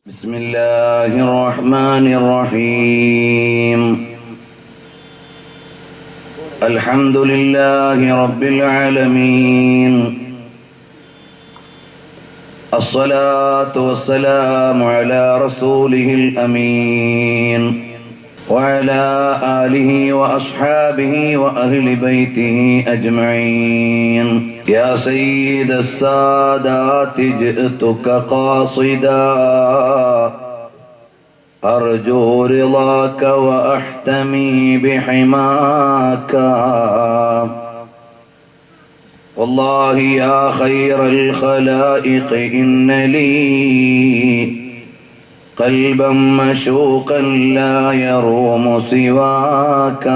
بسم الله الرحمن الرحيم. الحمد لله رب العالمين. الصلاة والسلام على رسوله الأمين وعلى آله وأصحابه وأهل بيته أجمعين. يا سيد السادات جئتك قاصدا أرجو رضاك وأحتمي بحماك. والله يا خير الخلائق إن لي قلبا مشوقا لا يروم سواك.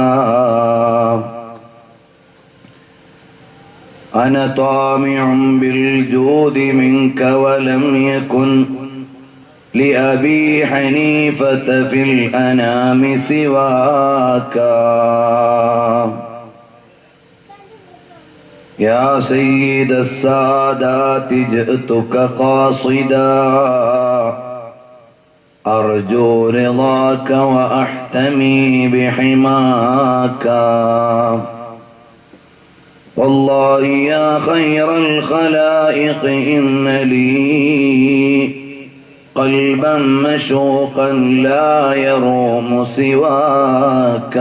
أنا طامع بالجود منك ولم يكن لأبي حنيفة في الأنام سواك. يا سيد السادات جئتك قاصدا أرجو رضاك وأحتمي بحماك. والله يا خير الخلائق إن لي قلبا مشوقا لا يروم سواك.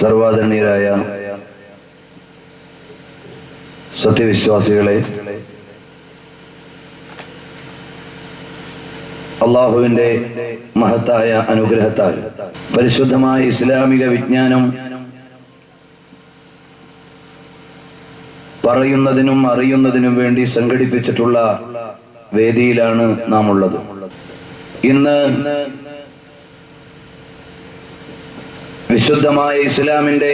സർവാദരണീയരായ സത്യവിശ്വാസികളെ, അള്ളാഹുവിന്റെ മഹത്തായ അനുഗ്രഹത്താൽ പരിശുദ്ധമായ ഇസ്ലാമിക വിജ്ഞാനം പറയുന്നതിനും അറിയുന്നതിനും വേണ്ടി സംഘടിപ്പിച്ചിട്ടുള്ള വേദിയിലാണ് നാം ഉള്ളത്. ഇന്ന് വിശുദ്ധമായ ഇസ്ലാമിന്റെ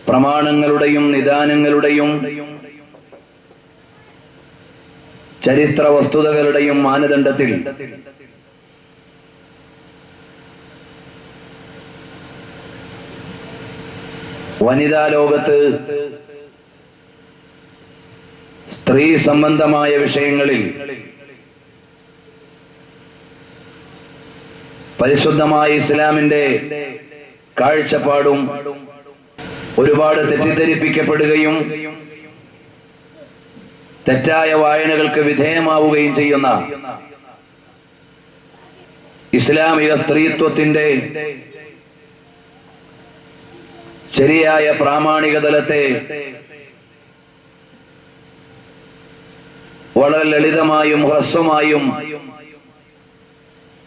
പ്രമാണങ്ങളുടെയും നിദാനങ്ങളുടെയും ചരിത്ര വസ്തുതകളുടെയും മാനദണ്ഡത്തിൽ വനിതാ ലോകത്ത് സ്ത്രീ സംബന്ധമായ വിഷയങ്ങളിൽ പരിശുദ്ധമായ ഇസ്ലാമിന്റെ കാഴ്ചപ്പാടും ഒരുപാട് തെറ്റിദ്ധരിപ്പിക്കപ്പെടുകയും തെറ്റായ വായനകൾക്ക് വിധേയമാവുകയും ചെയ്യുന്ന ഇസ്ലാമിക സ്ത്രീത്വത്തിന്റെ ശരിയായ പ്രാമാണിക തലത്തെ വളരെ ലളിതമായും ഹ്രസ്വമായും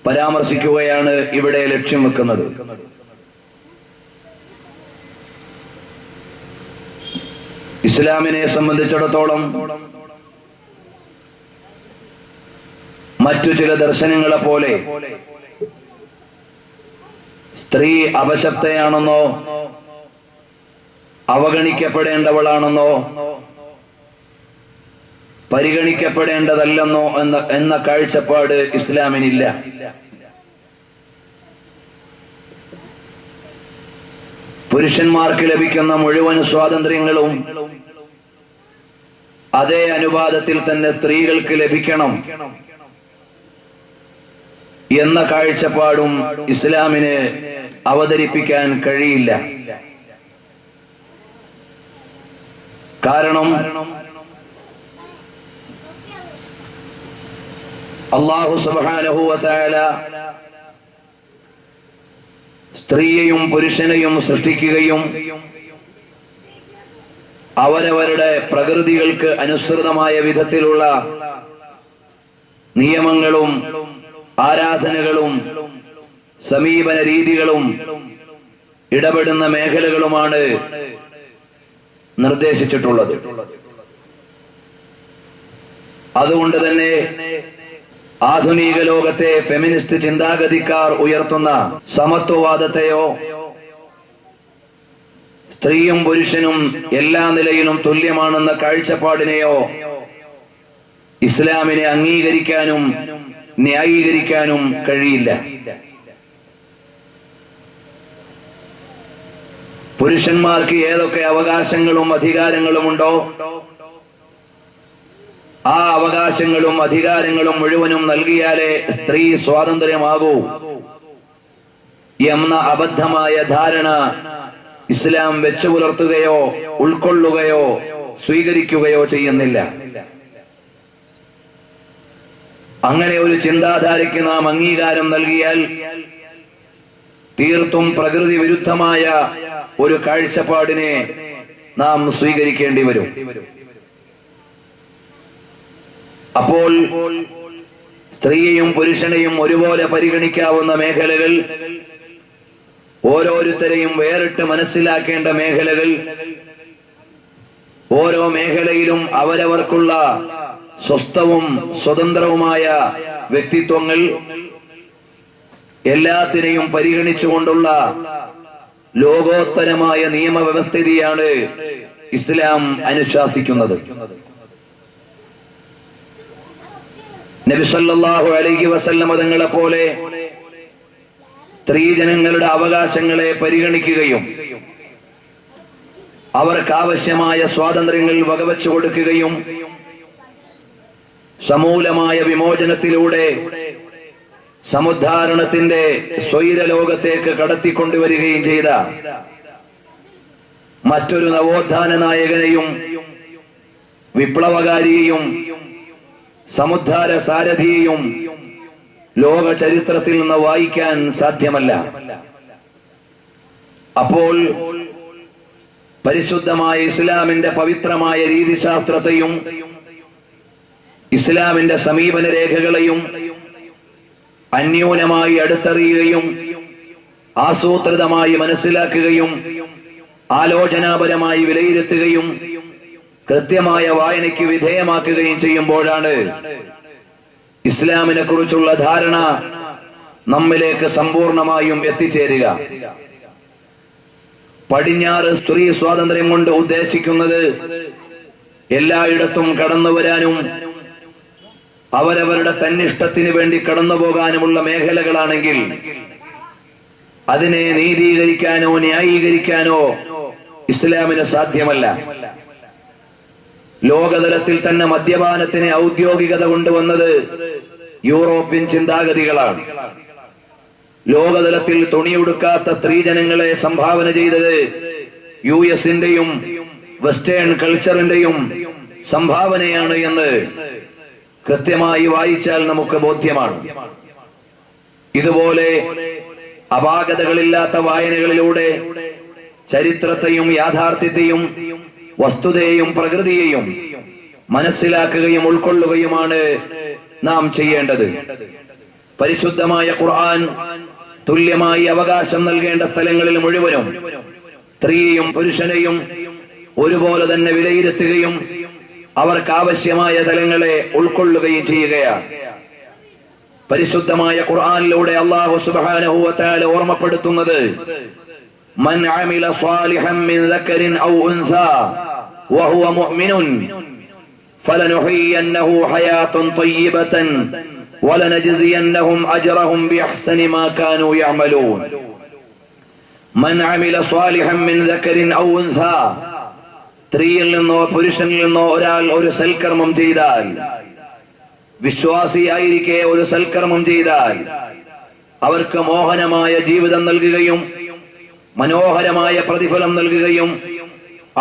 പരാമർശിക്കുകയാണ് ഇവിടെ ലക്ഷ്യം വെക്കുന്നത്. ഇസ്ലാമിനെ സംബന്ധിച്ചിടത്തോളം മറ്റു ചില ദർശനങ്ങളെ പോലെ സ്ത്രീ അപശബ്ദയാണെന്നോ അവഗണിക്കപ്പെടേണ്ടവളാണെന്നോ പരിഗണിക്കപ്പെടേണ്ടതല്ലെന്നോ എന്ന കാഴ്ചപ്പാട് ഇസ്ലാമിനില്ല. പുരുഷന്മാർക്ക് ലഭിക്കുന്ന മുഴുവൻ സ്വാതന്ത്ര്യങ്ങളും അതേ അനുപാതത്തിൽ തന്നെ സ്ത്രീകൾക്ക് ലഭിക്കണം എന്ന കാഴ്ചപ്പാടും ഇസ്ലാമിന് അവതരിപ്പിക്കാൻ കഴിയില്ല. കാരണം അല്ലാഹു സുബ്ഹാനഹു വ തആല സ്ത്രീയെയും പുരുഷനെയും സൃഷ്ടിക്കുകയും അവരവരുടെ പ്രകൃതികൾക്ക് അനുസൃതമായ വിധത്തിലുള്ള നിയമങ്ങളും ആരാധനകളും സമീപന രീതികളും ഇടപെടുന്ന മേഖലകളുമാണ് നിർദ്ദേശിച്ചിട്ടുള്ളത്. അതുകൊണ്ട് തന്നെ ആധുനിക ലോകത്തെ ഫെമിനിസ്റ്റ് ചിന്താഗതിക്കാർ ഉയർത്തുന്ന സമത്വവാദത്തെയോ സ്ത്രീയും പുരുഷനും എല്ലാ നിലയിലും തുല്യമാണെന്ന കാഴ്ചപ്പാടിനെയോ ഇസ്ലാമിനെ അംഗീകരിക്കാനും ന്യായീകരിക്കാനും കഴിയില്ല. പുരുഷന്മാർക്ക് ഏതൊക്കെ അവകാശങ്ങളും അധികാരങ്ങളുമുണ്ടോ ആ അവകാശങ്ങളും അധികാരങ്ങളും മുഴുവനും നൽകിയാലേ സ്ത്രീ സ്വാതന്ത്ര്യമാകൂ എന്ന അബദ്ധമായ ധാരണ ഇസ്ലാം വെച്ചു പുലർത്തുകയോ ഉൾക്കൊള്ളുകയോ സ്വീകരിക്കുകയോ ചെയ്യുന്നില്ല. അങ്ങനെ ഒരു ചിന്താധാരയ്ക്ക് നാം അംഗീകാരം നൽകിയാൽ തീർത്തും പ്രകൃതി വിരുദ്ധമായ ഒരു കാഴ്ചപ്പാടിനെ നാം സ്വീകരിക്കേണ്ടി വരും. അപ്പോൾ സ്ത്രീയെയും പുരുഷനെയും ഒരുപോലെ പരിഗണിക്കാവുന്ന മേഖലകൾ, ഓരോരുത്തരെയും വേറിട്ട് മനസ്സിലാക്കേണ്ട മേഖലകൾ, ഓരോ മേഖലയിലും അവരവർക്കുള്ള സ്വസ്ഥവും സ്വതന്ത്രവുമായ വ്യക്തിത്വങ്ങൾ, എല്ലാത്തിനെയും പരിഗണിച്ചുകൊണ്ടുള്ള ലോകോത്തരമായ നിയമവ്യവസ്ഥിതിയാണ് ഇസ്ലാം അനുശാസിക്കുന്നത്. നബി സല്ലല്ലാഹു അലൈഹി വസല്ലം തങ്ങളെ പോലെ സ്ത്രീജനങ്ങളുടെ അവകാശങ്ങളെ പരിഗണിക്കുകയും അവർക്ക് ആവശ്യമായ സ്വാതന്ത്ര്യങ്ങൾ വകവെച്ചു കൊടുക്കുകയും സമൂലമായ വിമോചനത്തിലൂടെ സമുദ്ധാരണത്തിന്റെ സ്വൈരലോകത്തേക്ക് കടത്തിക്കൊണ്ടുവരികയും ചെയ്ത മറ്റൊരു നവോത്ഥാന നായകനെയും വിപ്ലവകാരിയെയും സമുദ്ധാര സാരഥിയെയും ലോക ചരിത്രത്തിൽ നിന്ന് വായിക്കാൻ സാധ്യമല്ല. അപ്പോൾ പരിശുദ്ധമായ ഇസ്ലാമിന്റെ പവിത്രമായ രീതിശാസ്ത്രത്തെയും ഇസ്ലാമിന്റെ സമീപന രേഖകളെയും അന്യൂനമായി അടുത്തറിയുകയും ആസൂത്രിതമായി മനസ്സിലാക്കുകയും ആലോചനാപരമായി വിലയിരുത്തുകയും കൃത്യമായ വായനയ്ക്ക് വിധേയമാക്കുകയും ചെയ്യുമ്പോഴാണ് ഇസ്ലാമിനെ കുറിച്ചുള്ള ധാരണ നമ്മിലേക്ക് സമ്പൂർണമായും എത്തിച്ചേരുക. പടിഞ്ഞാറ് സ്ത്രീ സ്വാതന്ത്ര്യം കൊണ്ട് ഉദ്ദേശിക്കുന്നത് എല്ലായിടത്തും കടന്നു വരാനും അവരവരുടെ തന്നിഷ്ടത്തിന് വേണ്ടി കടന്നു പോകാനുമുള്ള മേഖലകളാണെങ്കിൽ അതിനെ നീതീകരിക്കാനോ ന്യായീകരിക്കാനോ ഇസ്ലാമിന് സാധ്യമല്ല. ലോകതലത്തിൽ തന്നെ മദ്യപാനത്തിന് ഔദ്യോഗികത കൊണ്ടുവന്നത് യൂറോപ്യൻ ചിന്താഗതികളാണ്. ലോകതലത്തിൽ തുണിയുടുക്കാത്ത സ്ത്രീജനങ്ങളെ സംഭാവന ചെയ്തത് US-ന്റെയും വെസ്റ്റേൺ കൾച്ചറിന്റെയും സംഭാവനയാണ് എന്ന് കൃത്യമായി വായിച്ചാൽ നമുക്ക് ബോധ്യമാണ്. ഇതുപോലെ അപാകതകളില്ലാത്ത വായനകളിലൂടെ ചരിത്രത്തെയും യാഥാർത്ഥ്യത്തെയും വസ്തുതയെയും പ്രകൃതിയെയും മനസ്സിലാക്കുകയും ഉൾക്കൊള്ളുകയുമാണ് നാം ചെയ്യേണ്ടത്. പരിശുദ്ധമായ ഖുർആൻ തുല്യമായി അവകാശം നൽകേണ്ട സ്ഥലങ്ങളിൽ മുഴുവനും സ്ത്രീയെയും പുരുഷനെയും ഒരുപോലെ തന്നെ വിലയിരുത്തുകയും അവർക്ക് ആവശ്യമായ തലങ്ങളെ ഉൾക്കൊള്ളുകയും ചെയ്യുകയാണ്. പരിശുദ്ധമായ ഖുർആനിലൂടെ അല്ലാഹു സുബ്ഹാനഹു വ തആല ഓർമ്മപ്പെടുത്തുന്നത് മൻ അമില സ്വാലിഹൻ മിൻ ദക്കരിൻ ഔ ഉൻസാ വഹുവ മുഅ്മിനുൻ ഫലനുഹയ്യന്നഹു ഹയാതൻ ത്വയ്യിബതൻ വലനജ്സിയന്നഹും അജ്റഹും ബിഅഹ്സനി മാ കാനൂ യഅമലൂൻ. മൻ അമില സ്വാലിഹൻ മിൻ ദക്കരിൻ ഔ ഉൻസാ, സ്ത്രീയിൽ നിന്നോ പുരുഷനിൽ നിന്നോ ഒരാൾ ഒരു സൽക്കർമ്മം ചെയ്താൽ, വിശ്വാസിയായിരിക്കെ ഒരു സൽക്കർമ്മം ചെയ്താൽ അവർക്ക് മോഹനമായ ജീവിതം നൽകുകയും മനോഹരമായ പ്രതിഫലം നൽകുകയും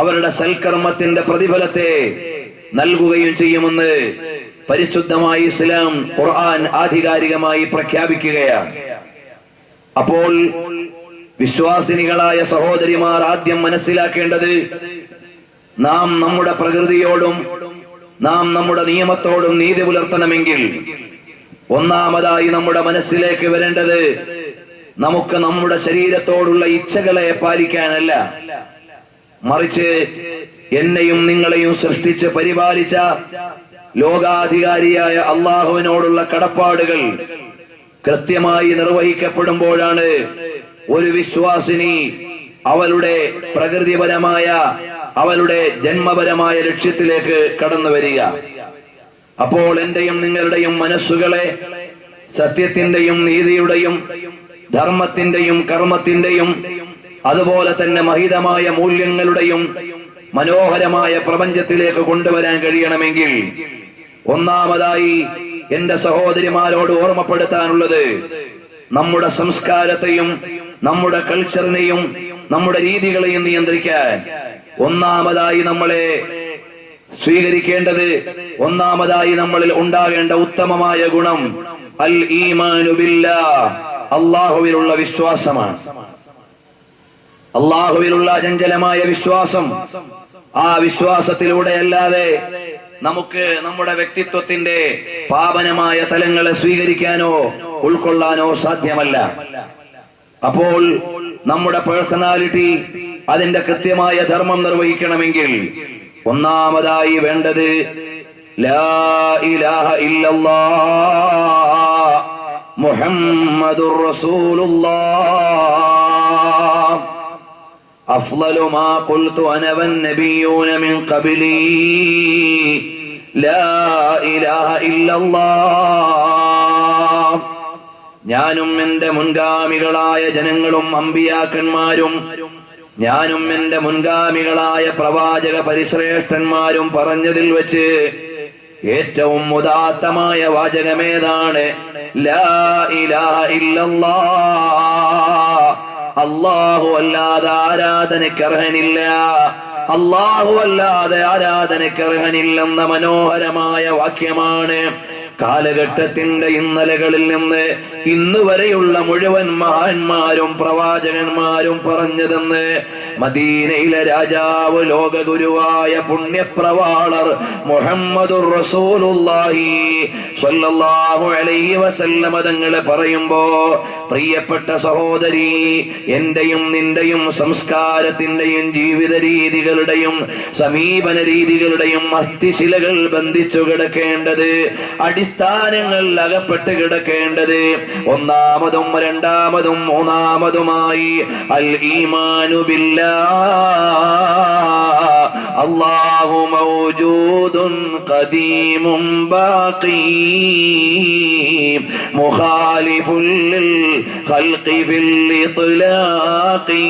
അവരുടെ സൽക്കർമ്മത്തിന്റെ പ്രതിഫലത്തെ നൽകുകയും ചെയ്യുമെന്ന് പരിശുദ്ധമായ ഇസ്ലാം ഖുർആൻ ആധികാരികമായി പ്രഖ്യാപിക്കുകയാണ്. അപ്പോൾ വിശ്വാസിനികളായ സഹോദരിമാർ ആദ്യം മനസ്സിലാക്കേണ്ടത്, നാം നമ്മുടെ പ്രകൃതിയോടും നാം നമ്മുടെ നിയമത്തോടും നീതി പുലർത്തണമെങ്കിൽ ഒന്നാമതായി നമ്മുടെ മനസ്സിലേക്ക് വരേണ്ടത് നമുക്ക് നമ്മുടെ ശരീരത്തോടുള്ള ഇച്ഛകളെ പാലിക്കാനല്ല, മറിച്ച് എന്നെയും നിങ്ങളെയും സൃഷ്ടിച്ച് പരിപാലിച്ച ലോകാധികാരിയായ അള്ളാഹുവിനോടുള്ള കടപ്പാടുകൾ കൃത്യമായി നിർവഹിക്കപ്പെടുമ്പോഴാണ് ഒരു വിശ്വാസിനി അവളുടെ പ്രകൃതിപരമായ അവളുടെ ജന്മപരമായ ലക്ഷ്യത്തിലേക്ക് കടന്നു വരിക. അപ്പോൾ എന്റെയും നിങ്ങളുടെയും മനസ്സുകളെ സത്യത്തിന്റെയും നീതിയുടെയും ധർമ്മത്തിന്റെയും കർമ്മത്തിന്റെയും അതുപോലെ തന്നെ മഹിതമായ മൂല്യങ്ങളുടെയും മനോഹരമായ പ്രപഞ്ചത്തിലേക്ക് കൊണ്ടുവരാൻ കഴിയണമെങ്കിൽ ഒന്നാമതായി എന്റെ സഹോദരിമാരോട് ഓർമ്മപ്പെടുത്താനുള്ളത്, നമ്മുടെ സംസ്കാരത്തെയും നമ്മുടെ കൾച്ചറിനെയും നമ്മുടെ രീതികളെയും നിയന്ത്രിക്കാൻ ഒന്നാമതായി നമ്മളെ സ്വീകരിക്കേണ്ടത്, ഒന്നാമതായി നമ്മളിൽ ഉണ്ടാകേണ്ട ഉത്തമമായ ഗുണം അൽ ഈമാനു ബില്ലാഹ്, അല്ലാഹുവിലുള്ള വിശ്വാസമാണ്. അല്ലാഹുവിലുള്ള അചഞ്ചലമായ വിശ്വാസം. ആ വിശ്വാസത്തിലൂടെ അല്ലാതെ നമുക്ക് നമ്മുടെ വ്യക്തിത്വത്തിന്റെ പാവനമായ തലങ്ങളെ സ്വീകരിക്കാനോ ഉൾക്കൊള്ളാനോ സാധ്യമല്ല. അപ്പോൾ നമ്മുടെ പേഴ്സണാലിറ്റി അതിന്റെ കൃത്യമായ ധർമ്മം നിർവഹിക്കണമെങ്കിൽ ഒന്നാമതായി വേണ്ടത് ലാ ഇലാഹ ഇല്ലല്ലാഹ് മുഹമ്മദുർ റസൂലുള്ളാഹ് അഫ്ളലു മാ ഖുൽതു അന വന്നബിയ്യൂന മിൻ ഖബ്ലി ലാ ഇലാഹ ഇല്ലല്ലാഹ്. ഞാനും എന്റെ മുൻഗാമികളായ ജനങ്ങളും അമ്പിയാക്കന്മാരും ഞാനും എന്റെ മുൻഗാമികളായ പ്രവാചക പരിശ്രേഷ്ഠന്മാരും പറഞ്ഞതിൽ വെച്ച് ഏറ്റവും ഉദാത്തമായ വാചകമേതാണ്? ലാ ഇലാഹ ഇല്ലല്ലാഹ്. അല്ലാഹു അല്ലാതെ ആരാധനയ്ക്ക് അർഹനില്ല, അല്ലാഹു അല്ലാതെ ആരാധനയ്ക്ക് അർഹനില്ലെന്ന മനോഹരമായ വാക്യമാണ് കാലഘട്ടത്തിന്റെ ഇന്നലകളിൽ നിന്ന് ഇന്ന് വരെയുള്ള മുഴുവൻ മഹാന്മാരും പ്രവാചകന്മാരും പറഞ്ഞതെന്ന് മദീനയിലെ രാജാവ് ലോകഗുരുവായ പുണ്യപ്രവാളർ മുഹമ്മദുർ റസൂലുള്ളാഹി സ്വല്ലല്ലാഹു അലൈഹി വസല്ലമ തങ്ങൾ പറയുമ്പോ, പ്രിയപ്പെട്ട സഹോദരി, എന്റെയും നിന്റെയും സംസ്കാരത്തിന്റെയും ജീവിത രീതികളുടെയും സമീപന രീതികളുടെയും അസ്ഥിശിലകൾ ബന്ധിച്ചു കിടക്കേണ്ടത്, അടിസ്ഥാനങ്ങൾ അകപ്പെട്ട് കിടക്കേണ്ടത് ഒന്നാമതും രണ്ടാമതും മൂന്നാമതുമായി അൽ ഈമാനു ബില്ലാഹ്. അല്ലാഹു മൗജൂദുൻ ഖദീമുൻ ബാഖി മുഖാലിഫുൽ ലിൽ ഖൽഖി ഫിൽ ഇത്ലാഖി.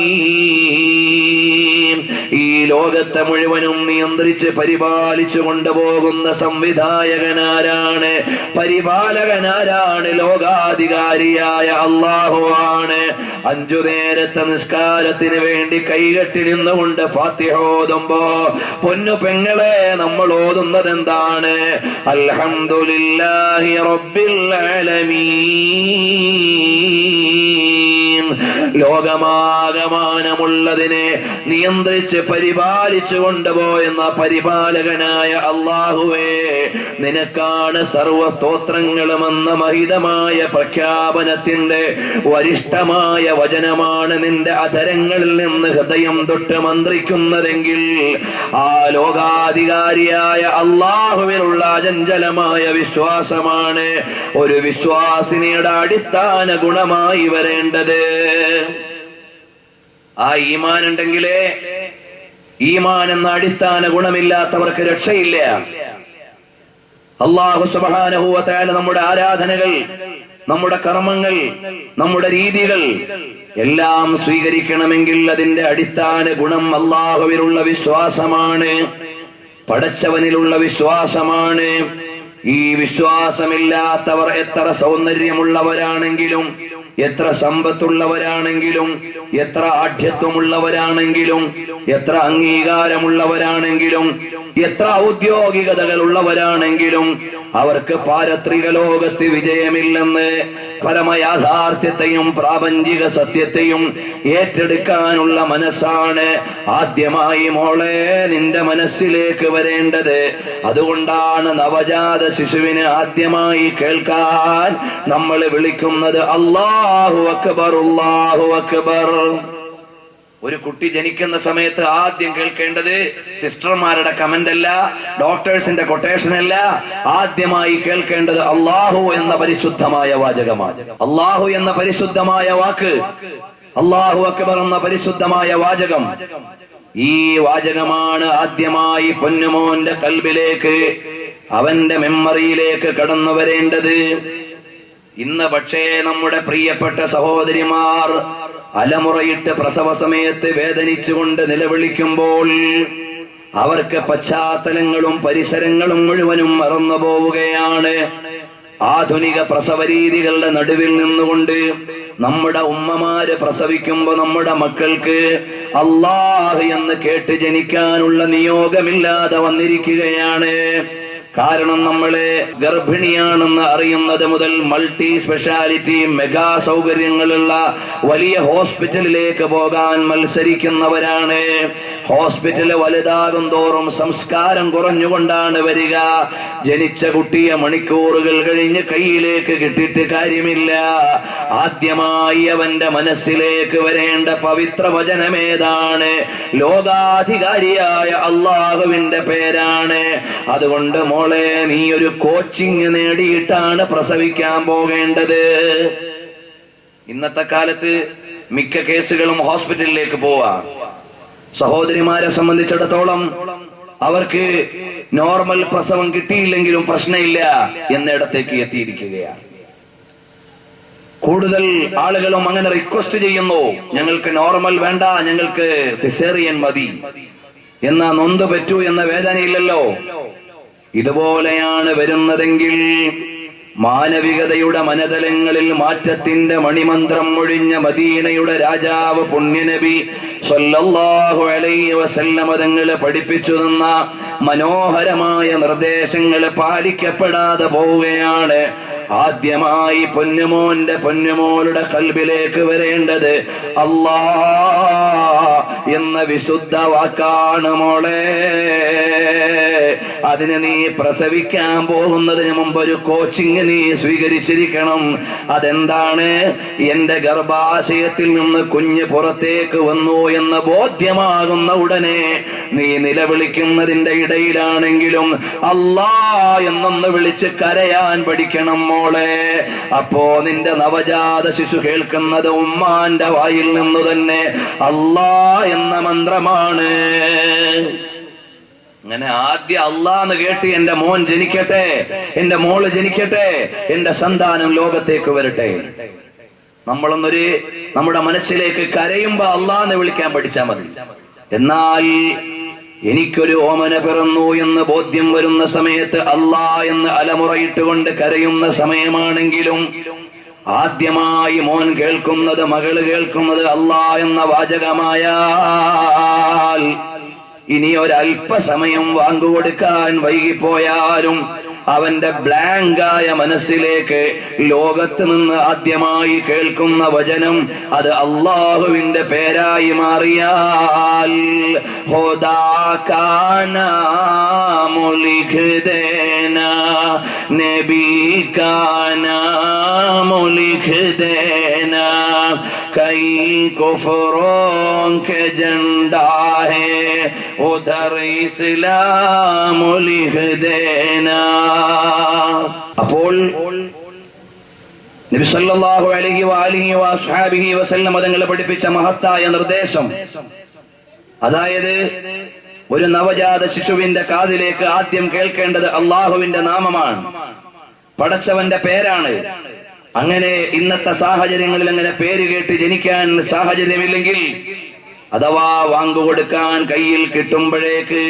ഈ ലോകത്തെ മുഴുവനും നിയന്ത്രിച്ച് പരിപാലിച്ചു കൊണ്ടുപോകുന്ന സംവിധായകനാരാണ്? പരിപാലകനാരാണ്? ലോകാധികാരിയായ അല്ലാഹു ആണ്. 5 നേരത്തെ നിസ്കാരത്തിന് വേണ്ടി കൈകെട്ടി നിന്നുകൊണ്ട് ഫാത്തിഹ ഓതുമ്പോ പൊന്നു പെങ്ങളെ നമ്മൾ ഓതുന്നത് എന്താണ്? അൽഹംദുലില്ലാഹി റബ്ബിൽ ആലമീൻ. ലോകമാകമാനമുള്ളതിനെ നിയന്ത്രിച്ച് പരിപാലിച്ചു കൊണ്ടുപോയെന്ന പരിപാലകനായ അല്ലാഹുവേ, നിനക്കാണ് സർവ സ്തോത്രങ്ങളുമെന്ന മഹിതമായ പ്രഖ്യാപനത്തിന്റെ വരിഷ്ഠമായ വചനമാണ് നിന്റെ അധരങ്ങളിൽ നിന്ന് ഹൃദയം തൊട്ട് മന്ത്രിക്കുന്നതെങ്കിൽ ആ ലോകാധികാരിയായ അല്ലാഹുവിനുള്ള അചഞ്ചലമായ വിശ്വാസമാണ് ഒരു വിശ്വാസിനിയുടെ അടിസ്ഥാന ഗുണമായി വരേണ്ടത്. ആ ഈമാൻ ഉണ്ടെങ്കിലേ, ഈമാൻ എന്ന അടിസ്ഥാന ഗുണമില്ലാത്തവർക്ക് രക്ഷയില്ല. അല്ലാഹു സുബ്ഹാനഹു വ തആല നമ്മുടെ ആരാധനകൾ, നമ്മുടെ കർമ്മങ്ങൾ, നമ്മുടെ രീതികൾ എല്ലാം സ്വീകരിക്കണമെങ്കിൽ അതിന്റെ അടിസ്ഥാന ഗുണം അല്ലാഹുവിലുള്ള വിശ്വാസമാണ്, പടച്ചവനിലുള്ള വിശ്വാസമാണ്. ഈ വിശ്വാസമില്ലാത്തവർ എത്ര സൗന്ദര്യമുള്ളവരാണെങ്കിലും, എത്ര സമ്പത്തുള്ളവരാണെങ്കിലും, എത്ര ആഢ്യത്വമുള്ളവരാണെങ്കിലും, എത്ര അംഗീകാരമുള്ളവരാണെങ്കിലും, എത്ര ഔദ്യോഗികതകൾ ഉള്ളവരാണെങ്കിലും അവർക്ക് പാരത്രിക ലോകത്ത് വിജയമില്ലെന്ന് പരമയാഥാർത്ഥ്യത്തെയും പ്രാപഞ്ചിക സത്യത്തെയും ഏറ്റെടുക്കാനുള്ള മനസ്സാണ് ആദ്യമായി മോളെ നിന്റെ മനസ്സിലേക്ക് വരേണ്ടത്. അതുകൊണ്ടാണ് നവജാത ശിശുവിന് ആദ്യമായി കേൾക്കാൻ നമ്മൾ വിളിക്കുന്നത് അല്ലാഹു അക്ബർ, അല്ലാഹു അക്ബർ. ഒരു കുട്ടി ജനിക്കുന്ന സമയത്ത് ആദ്യം കേൾക്കേണ്ടത് സിസ്റ്റർമാരുടെ കമന്റ് അല്ല, ഡോക്ടേഴ്സിന്റെ കൊട്ടേഷൻ അല്ല. ആദ്യമായി കേൾക്കേണ്ടത് അല്ലാഹു എന്ന പരിശുദ്ധമായ വാചകമാണ്. അല്ലാഹു എന്ന പരിശുദ്ധമായ വാക്ക്, അല്ലാഹു അക്ബർ എന്ന പരിശുദ്ധമായ വാചകം, ഈ വാചകമാണ് ആദ്യമായി പൊന്നുമോന്റെ കൽബിലേക്ക്, അവന്റെ മെമ്മറിയിലേക്ക് കടന്നു വരേണ്ടത്. ഇന്ന് പക്ഷേ നമ്മുടെ പ്രിയപ്പെട്ട സഹോദരിമാർ അലമുറയിട്ട് പ്രസവ സമയത്ത് വേദനിച്ചുകൊണ്ട് നിലവിളിക്കുമ്പോൾ അവർക്ക് പശ്ചാത്തലങ്ങളും പരിസരങ്ങളും മുഴുവനും മറന്നു പോവുകയാണ്. ആധുനിക പ്രസവ രീതികളുടെ നടുവിൽ നിന്നുകൊണ്ട് നമ്മുടെ ഉമ്മമാര് പ്രസവിക്കുമ്പോ നമ്മുടെ മക്കൾക്ക് അല്ലാഹ് എന്ന് കേട്ട് ജനിക്കാനുള്ള നിയോഗമില്ലാതെ വന്നിരിക്കുകയാണ്. കാരണം നമ്മളെ ഗർഭിണിയാണെന്ന് അറിയുന്നത് മുതൽ മൾട്ടി സ്പെഷ്യാലിറ്റി മെഗാ സൗകര്യങ്ങളുള്ള വലിയ ഹോസ്പിറ്റലിലേക്ക് പോകാൻ മത്സരിക്കുന്നവരാണ്. ഹോസ്പിറ്റല് വലുതാകും തോറും സംസ്കാരം കുറഞ്ഞുകൊണ്ടാണ് വരിക. ജനിച്ച കുട്ടിയെ മണിക്കൂറുകൾ കഴിഞ്ഞ് കയ്യിലേക്ക് കിട്ടിയിട്ട് കാര്യമില്ല. ആദ്യമായി അവന്റെ മനസ്സിലേക്ക് വരേണ്ട പവിത്ര വചനമേതാണ്? ലോകാധികാരിയായ അള്ളാഹുവിന്റെ പേരാണ്. അതുകൊണ്ട് മോളെ, നീ ഒരു കോച്ചിങ് നേടിയിട്ടാണ് പ്രസവിക്കാൻ പോകേണ്ടത്. ഇന്നത്തെ കാലത്ത് മിക്ക കേസുകളും ഹോസ്പിറ്റലിലേക്ക് പോവാ. സഹോദരിമാരെ സംബന്ധിച്ചിടത്തോളം അവർക്ക് നോർമൽ പ്രസവം കിട്ടിയില്ലെങ്കിലും പ്രശ്നമില്ല എന്നിടത്തേക്ക് എത്തിയിരിക്കുകയാണ്. കൂടുതൽ ആളുകളും അങ്ങനെ റിക്വസ്റ്റ് ചെയ്യുന്നു, ഞങ്ങൾക്ക് നോർമൽ വേണ്ട, ഞങ്ങൾക്ക് സിസേറിയൻ മതി. എന്നാ നൊന്ത് പറ്റൂ എന്ന വേദനയില്ലല്ലോ. ഇതുപോലെയാണ് വരുന്നതെങ്കിൽ മാനവികതയുടെ മനതലങ്ങളിൽ മാറ്റത്തിന്റെ മണിമന്ത്രം മൊഴിഞ്ഞ മദീനയുടെ രാജാവ് പുണ്യനബി സ്വല്ലല്ലാഹു അലൈഹി വസല്ലം തങ്ങളെ പഠിപ്പിച്ചു തന്ന മനോഹരമായ നിർദ്ദേശങ്ങൾ പാലിക്കപ്പെടാതെ പോവുകയാണ്. ആദ്യമായി പൊന്നുമോളുടെ കൽബിലേക്ക് വരേണ്ടത് അല്ലാഹ് എന്ന വിശുദ്ധ വാക്കാണ്. മോളെ, അതിന് നീ പ്രസവിക്കാൻ പോകുന്നതിന് മുമ്പ് ഒരു കോച്ചിങ് നീ സ്വീകരിച്ചിരിക്കണം. അതെന്താണ്? എന്റെ ഗർഭാശയത്തിൽ നിന്ന് കുഞ്ഞ് പുറത്തേക്ക് വന്നു എന്ന് ബോധ്യമാകുന്ന ഉടനെ നീ നിലവിളിക്കുന്നതിന്റെ ഇടയിലാണെങ്കിലും അല്ലാഹ് എന്നൊന്ന് വിളിച്ച് കരയാൻ പഠിക്കണം മോളെ. അപ്പോ നിന്റെ നവജാത ശിശു കേൾക്കുന്നത് ഉമ്മാന്റെ വായിൽ നിന്നു തന്നെ അല്ലാഹ് എന്ന മന്ത്രമാണ്. അങ്ങനെ ആദ്യം അല്ലാഹ് കേട്ട് എന്റെ മോൻ ജനിക്കട്ടെ, എന്റെ മോള് ജനിക്കട്ടെ, എന്റെ സന്താനം ലോകത്തേക്ക് വരട്ടെ. നമ്മുടെ മനസ്സിലേക്ക് കരയുമ്പോ അല്ലാഹ് വിളിക്കാൻ പഠിച്ചാൽ മതി. എന്നാൽ എനിക്കൊരു ഓമന പിറന്നു എന്ന് ബോധ്യം വരുന്ന സമയത്ത് അല്ലാഹ് എന്ന് അലമുറയിട്ടുകൊണ്ട് കരയുന്ന സമയമാണെങ്കിലും ആദ്യമായി മോൻ കേൾക്കുന്നത്, മകള് കേൾക്കുന്നത് അല്ലാഹ് എന്ന വാചകമായാൽ ഇനി ഒരല്പസമയം വാങ്ങുകൊടുക്കാൻ വൈകിപ്പോയാലും അവന്റെ ബ്ലാങ്കായ മനസ്സിലേക്ക് ലോകത്ത് നിന്ന് ആദ്യമായി കേൾക്കുന്ന വചനം അത് അള്ളാഹുവിന്റെ പേരായി മാറിയാൽ ഖുദാ കാ നാം ലിഖ് ദേനാ, നബി കാ നാം ലിഖ് ദേനാ, കൈ കുഫ്റോं के झंडा है उधर इस्लाम लिख देना. അപ്പോൾ നബി സല്ലല്ലാഹു അലൈഹി വഅലിഹി വസല്ലം തങ്ങളെ പഠിപ്പിച്ച മഹത്തായ നിർദ്ദേശം, അതായത് ഒരു നവജാത ശിശുവിന്റെ കാതിലേക്ക് ആദ്യം കേൾക്കേണ്ടത് അള്ളാഹുവിന്റെ നാമമാണ്, പടച്ചവന്റെ പേരാണ്. അങ്ങനെ ഇന്നത്തെ സാഹചര്യങ്ങളിൽ അങ്ങനെ പേര് കേട്ട് ജനിക്കാൻ സാഹചര്യമില്ലെങ്കിൽ അഥവാ വാങ്ങുകൊടുക്കാൻ കയ്യിൽ കിട്ടുമ്പോഴേക്ക്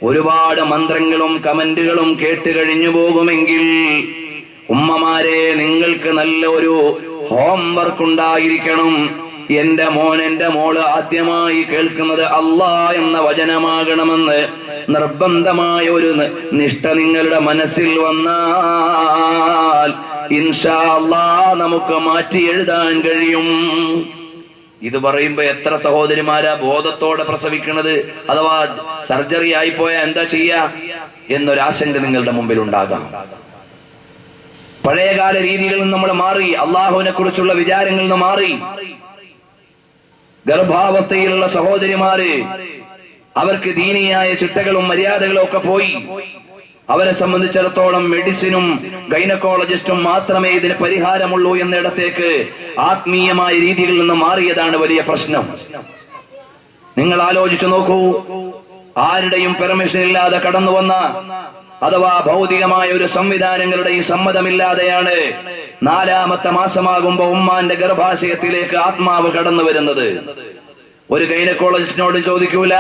ഒരുപാട് മന്ത്രങ്ങളും കമന്റുകളും കേട്ട് കഴിഞ്ഞു പോകുമെങ്കിൽ ഉമ്മമാരെ, നിങ്ങൾക്ക് നല്ല ഒരു ഹോംവർക്ക് ഉണ്ടായിരിക്കണം. എന്റെ മോൻ, എന്റെ മോള് ആദ്യമായി കേൾക്കുന്നത് അല്ലാഹ് എന്ന വചനമാകണമെന്ന് നിർബന്ധമായ ഒരു നിഷ്ഠ നിങ്ങളുടെ മനസ്സിൽ വന്നാൽ ഇൻഷാ അല്ലാഹ് നമുക്ക് മാറ്റി എഴുതാൻ കഴിയും. ഇത് പറയുമ്പോ എത്ര സഹോദരിമാരാ ബോധത്തോടെ പ്രസവിക്കുന്നത്? അഥവാ സർജറി ആയിപ്പോയാൽ എന്താ ചെയ്യാ എന്നൊരാശങ്ക നിങ്ങളുടെ മുമ്പിൽ ഉണ്ടാകാം. പഴയകാല രീതികളിൽ നിന്ന് നമ്മൾ മാറി, അള്ളാഹുവിനെ കുറിച്ചുള്ള വിചാരങ്ങളിൽ നിന്ന് മാറി. ഗർഭാവസ്ഥയിലുള്ള സഹോദരിമാര് അവർക്ക് ദീനിയായ ചിട്ടകളും മര്യാദകളും ഒക്കെ പോയി. അവരെ സംബന്ധിച്ചിടത്തോളം മെഡിസിനും ഗൈനക്കോളജിസ്റ്റും മാത്രമേ ഇതിന് പരിഹാരമുള്ളൂ എന്നിടത്തേക്ക് ആത്മീയമായ രീതികളിൽ നിന്ന് മാറിയതാണ് വലിയ പ്രശ്നം. നിങ്ങൾ ആലോചിച്ചു നോക്കൂ, ആരുടെയും പെർമിഷൻ ഇല്ലാതെ കടന്നു വന്ന അഥവാ ഭൗതികമായ ഒരു സംവിധാനങ്ങളുടെയും സമ്മതമില്ലാതെയാണ് 4ാമത്തെ മാസമാകുമ്പോ ഉമ്മാന്റെ ഗർഭാശയത്തിലേക്ക് ആത്മാവ് കടന്നു വരുന്നത്. ഒരു ഗൈനക്കോളജിസ്റ്റിനോടും ചോദിക്കൂല,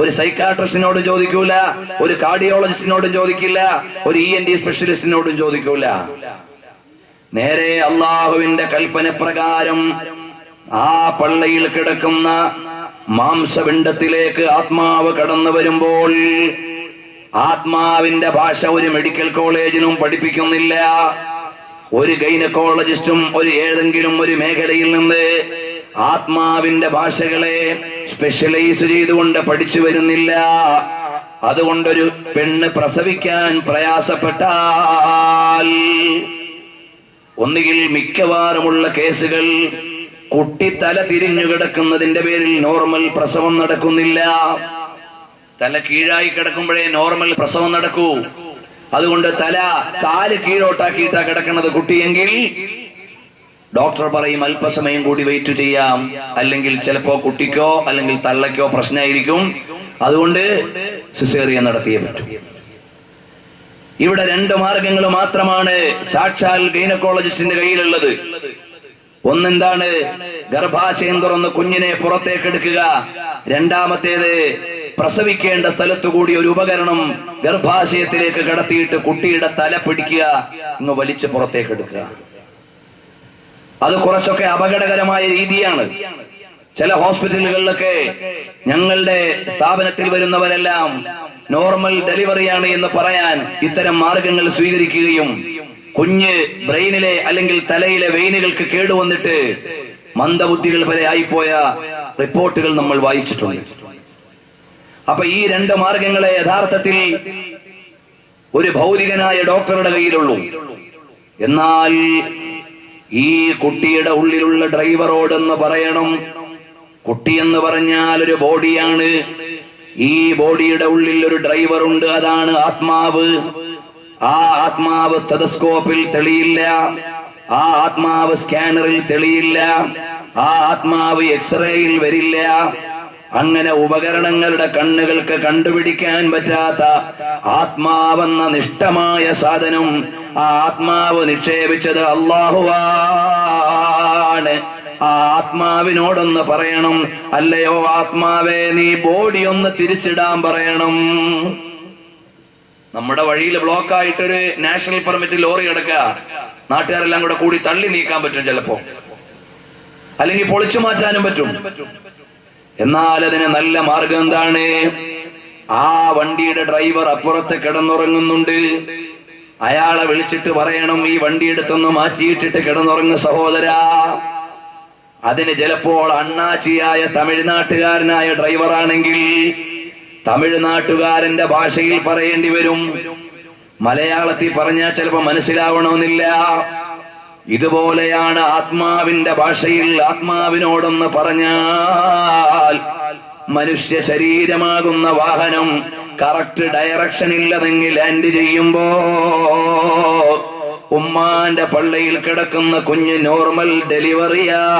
ഒരു സൈക്കാട്രിസ്റ്റിനോടും ചോദിക്കൂല, ഒരു കാർഡിയോളജിസ്റ്റിനോടും ചോദിക്കില്ല, ഒരു ENT സ്പെഷ്യലിസ്റ്റിനോടും ചോദിക്കൂല. നേരെ അള്ളാഹുവിന്റെ കൽപ്പന പ്രകാരം ആ പള്ളയിൽ കിടക്കുന്ന മാംസപിണ്ഡത്തിലേക്ക് ആത്മാവ് കടന്നു വരുമ്പോൾ ആത്മാവിന്റെ ഭാഷ ഒരു മെഡിക്കൽ കോളേജിലും പഠിപ്പിക്കുന്നില്ല. ഒരു ഗൈനക്കോളജിസ്റ്റും ഏതെങ്കിലും ഒരു മേഖലയിൽ നിന്ന് ആത്മാവിന്റെ ഭാഷകളെ സ്പെഷ്യലൈസ് ചെയ്തുകൊണ്ട് പഠിച്ചു വരുന്നില്ല. അതുകൊണ്ടൊരു പെണ്ണ് പ്രസവിക്കാൻ പ്രയാസപ്പെട്ടാൽ ഒന്നുകിൽ മിക്കവാറുമുള്ള കേസുകൾ കുട്ടി തല തിരിഞ്ഞു കിടക്കുന്നതിന്റെ പേരിൽ നോർമൽ പ്രസവം നടക്കുന്നില്ല. തല കീഴായി കിടക്കുമ്പോഴേ നോർമൽ പ്രസവം നടക്കൂ. അതുകൊണ്ട് കാല് കീഴോട്ടാക്കിയിട്ടാ കിടക്കുന്നത് കുട്ടിയെങ്കിൽ ഡോക്ടർ പറയും അല്പസമയം കൂടി വെയിറ്റ് ചെയ്യാം, അല്ലെങ്കിൽ ചിലപ്പോ കുട്ടിക്കോ അല്ലെങ്കിൽ തള്ളയ്ക്കോ പ്രശ്നമായിരിക്കും, അതുകൊണ്ട് സിസേറിയൻ നടത്തിയേ പറ്റും. ഇവിടെ 2 മാർഗങ്ങൾ മാത്രമാണ് സാക്ഷാൽ ഗൈനക്കോളജിസ്റ്റിന്റെ കയ്യിലുള്ളത്. ഒന്നെന്താണ്? ഗർഭാശയം തുറന്ന് കുഞ്ഞിനെ പുറത്തേക്ക് എടുക്കുക. രണ്ടാമത്തേത് പ്രസവിക്കേണ്ട സ്ഥലത്തുകൂടി ഒരു ഉപകരണം ഗർഭാശയത്തിലേക്ക് കടത്തിയിട്ട് കുട്ടിയുടെ തല പിടിക്കുക, ഇങ്ങ് വലിച്ച് പുറത്തേക്ക് എടുക്കുക. അത് കുറച്ചൊക്കെ അപകടകരമായ രീതിയാണ്. ചില ഹോസ്പിറ്റലുകളിലൊക്കെ ഞങ്ങളുടെ സ്ഥാപനത്തിൽ വരുന്നവരെല്ലാം നോർമൽ ഡെലിവറിയാണ് എന്ന് പറയാൻ ഇത്തരം മാർഗങ്ങൾ സ്വീകരിക്കുകയും കുഞ്ഞ് ബ്രെയിനിലെ അല്ലെങ്കിൽ തലയിലെ വെയിനുകൾക്ക് കേടുവന്നിട്ട് മന്ദബുദ്ധികൾ വരെ ആയിപ്പോയ റിപ്പോർട്ടുകൾ നമ്മൾ വായിച്ചിട്ടുണ്ട്. അപ്പൊ ഈ 2 മാർഗങ്ങളെ യഥാർത്ഥത്തിൽ ഒരു ഭൗതികനായ ഡോക്ടറുടെ കയ്യിലുള്ളൂ. എന്നാൽ ഈ കുട്ടിയുടെ ഉള്ളിലുള്ള ഡ്രൈവറോടെന്ന് പറയണം, കുട്ടിയെന്ന് പറഞ്ഞാൽ ഒരു ബോഡിയാണ്. ഈ ബോഡിയുടെ ഉള്ളിൽ ഒരു ഡ്രൈവർ ഉണ്ട്, അതാണ് ആത്മാവ്. ആ ആത്മാവ് ടെലസ്കോപ്പിൽ തെളിയില്ല, ആ ആത്മാവ് സ്കാനറിൽ തെളിയില്ല, ആ ആത്മാവ് എക്സ്റേയിൽ വരില്ല. അങ്ങനെ ഉപകരണങ്ങളുടെ കണ്ണുകൾക്ക് കണ്ടുപിടിക്കാൻ പറ്റാത്ത ആത്മാവെന്ന നിഷ്ഠമായ സാധനം ആ ആത്മാവ് നിക്ഷേപിച്ചത് അല്ലാഹുവാണ്. ആ ആത്മാവിനോടൊന്ന് പറയണം, അല്ലയോ ആത്മാവേ, നീ ബോഡി ഒന്ന് തിരിച്ചിടാൻ പറയണം. നമ്മുടെ വഴിയിൽ ബ്ലോക്ക് ആയിട്ടൊരു നാഷണൽ പെർമിറ്റ് ലോറി കിടക്കുക, നാട്ടുകാരെല്ലാം കൂടി തള്ളി നീക്കാൻ പറ്റും ചിലപ്പോ, അല്ലെങ്കിൽ പൊളിച്ചു മാറ്റാനും പറ്റും. എന്നാൽ അതിന് നല്ല മാർഗം എന്താണ്? ആ വണ്ടിയുടെ ഡ്രൈവർ അപ്പുറത്ത് കിടന്നുറങ്ങുന്നുണ്ട്, അയാളെ വിളിച്ചിട്ട് പറയണം, ഈ വണ്ടി എടുത്തൊന്ന് മാറ്റിയിട്ടിട്ട് കിടന്നുറങ്ങുന്ന സഹോദരാ. അതിന് ചിലപ്പോൾ അണ്ണാച്ചിയായ തമിഴ്നാട്ടുകാരനായ ഡ്രൈവറാണെങ്കിൽ തമിഴ്നാട്ടുകാരന്റെ ഭാഷയിൽ പറയേണ്ടി വരും, മലയാളത്തിൽ പറഞ്ഞാൽ ചിലപ്പോ മനസ്സിലാവണമെന്നില്ല. ഇതുപോലെയാണ് ആത്മാവിന്റെ ഭാഷയിൽ ആത്മാവിനോടൊന്ന് പറഞ്ഞാൽ മനുഷ്യ ശരീരമാകുന്ന വാഹനം കറക്റ്റ് ഡയറക്ഷൻ ഇല്ലതെങ്കിൽ ലാൻഡ് ചെയ്യുമ്പോ ഉമ്മാന്റെ പള്ളയിൽ കിടക്കുന്ന കുഞ്ഞ് നോർമൽ ഡെലിവറിയാണ്.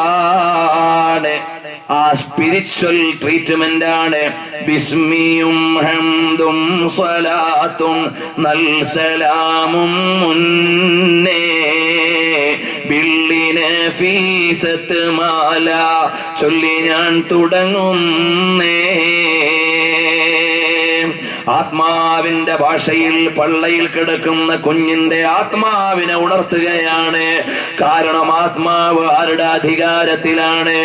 ആ സ്പിരിച്വൽ ട്രീറ്റ്മെന്റ് ആണ് ബിസ്മിയും ഹംദും സ്വലാത്തും നൽസലാമും മുന്നേ ബില്ലിനെ ഫീസത്ത് മാല ചൊല്ലി ഞാൻ തുടങ്ങുന്നേ. ആത്മാവിന്റെ ഭാഷയിൽ പള്ളയിൽ കിടക്കുന്ന കുഞ്ഞിന്റെ ആത്മാവിനെ ഉണർത്തുകയാണ്. കാരണം ആത്മാവ് ആരുടെ അധികാരത്തിലാണ്?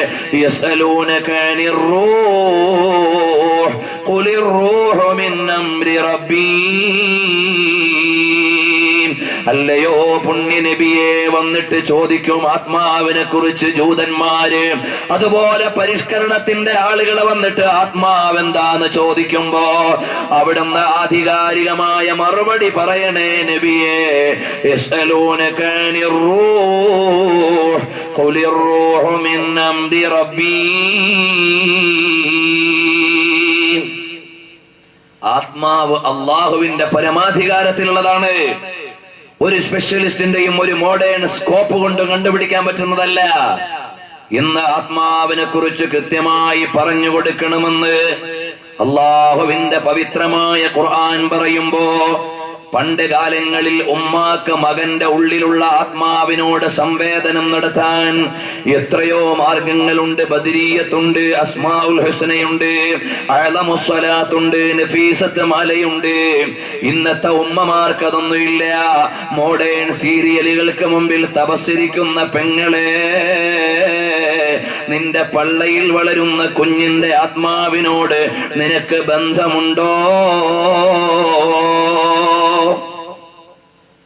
യസ്അലൂനക അനിർ റൂഹ് ഖുലിർ റൂഹു മിൻ അംരി റബ്ബീ. അല്ലയോ പുണ്യ നബിയെ, വന്നിട്ട് ചോദിക്കും ആത്മാവിനെ കുറിച്ച് ജൂതന്മാര്, അതുപോലെ പരിഷ്കരണത്തിന്റെ ആളുകളെ വന്നിട്ട് ആത്മാവെന്താന്ന് ചോദിക്കുമ്പോ അവിടുന്ന് ആധികാരികമായ മറുപടി പറയണേ നബിയെ, യസ്അലൂനക അനിർ റൂഹ് ഖുലിർ റൂഹു മിൻ അംരി റബ്ബീ. ആത്മാവ് അള്ളാഹുവിന്റെ പരമാധികാരത്തിലുള്ളതാണ്. ഒരു സ്പെഷ്യലിസ്റ്റിന്റെയും ഒരു മോഡേൺ സ്കോപ്പ് കൊണ്ട് കണ്ടുപിടിക്കാൻ പറ്റുന്നതല്ല. ഇന്ന് ആത്മാവിനെ കുറിച്ച് കൃത്യമായി പറഞ്ഞു കൊടുക്കണമെന്ന് അള്ളാഹുവിന്റെ പവിത്രമായ ഖുർആൻ പറയുമ്പോ പണ്ട് കാലങ്ങളിൽ ഉമ്മാക്ക് മകന്റെ ഉള്ളിലുള്ള ആത്മാവിനോട് സംവേദനം നടത്താൻ എത്രയോ മാർഗങ്ങളുണ്ട്. ബദരീയത്തുണ്ട്, അസ്മാഉൽ ഹുസ്നയുണ്ട്, അഅ്ലമുസ് സ്വലാത്തുണ്ട്, നഫീസത്ത് മാലയുണ്ട്. ഇന്നത്തെ ഉമ്മമാർക്ക് അതൊന്നുമില്ല. മോഡേൺ സീരിയലുകൾക്ക് മുമ്പിൽ തപസ്സിരിക്കുന്ന പെങ്ങളെ, നിന്റെ പള്ളയിൽ വളരുന്ന കുഞ്ഞിന്റെ ആത്മാവിനോട് നിനക്ക് ബന്ധമുണ്ടോ?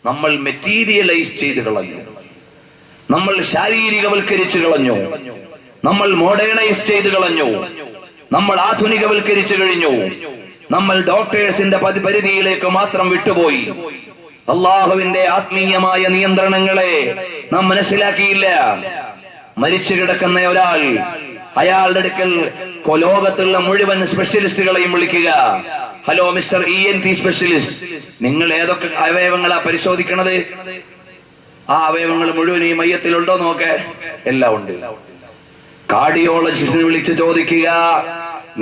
നമ്മൾ മെറ്റീരിയലൈസ് ചെയ്ത് കളഞ്ഞു, നമ്മൾ ശാരീരികവൽക്കരിച്ചു കളഞ്ഞു, നമ്മൾ മോഡേണൈസ് ചെയ്ത് കളഞ്ഞു, നമ്മൾ ആധുനികവൽക്കരിച്ചു കഴിഞ്ഞു. നമ്മൾ ഡോക്ടേഴ്സിന്റെ പരിധിയിലേക്ക് മാത്രം വിട്ടുപോയി. അള്ളാഹുവിന്റെ ആത്മീയമായ നിയന്ത്രണങ്ങളെ നാം മനസ്സിലാക്കിയില്ല. മരിച്ചു കിടക്കുന്ന ഒരാൾ, അയാളുടെ അടുക്കൽ ലോകത്തുള്ള മുഴുവൻ സ്പെഷ്യലിസ്റ്റുകളെയും വിളിക്കുക. ഹലോ മിസ്റ്റർ ENT സ്പെഷ്യലിസ്റ്റ്, നിങ്ങൾ ഏതൊക്കെ അവയവങ്ങളാ പരിശോധിക്കണത്? ആ അവയവങ്ങൾ മുഴുവൻ ഈ മയ്യത്തിലുണ്ടോ നോക്കെ. എല്ലാം ഉണ്ട്. കാർഡിയോളജിസ്റ്റിനെ വിളിച്ച് ചോദിക്കുക,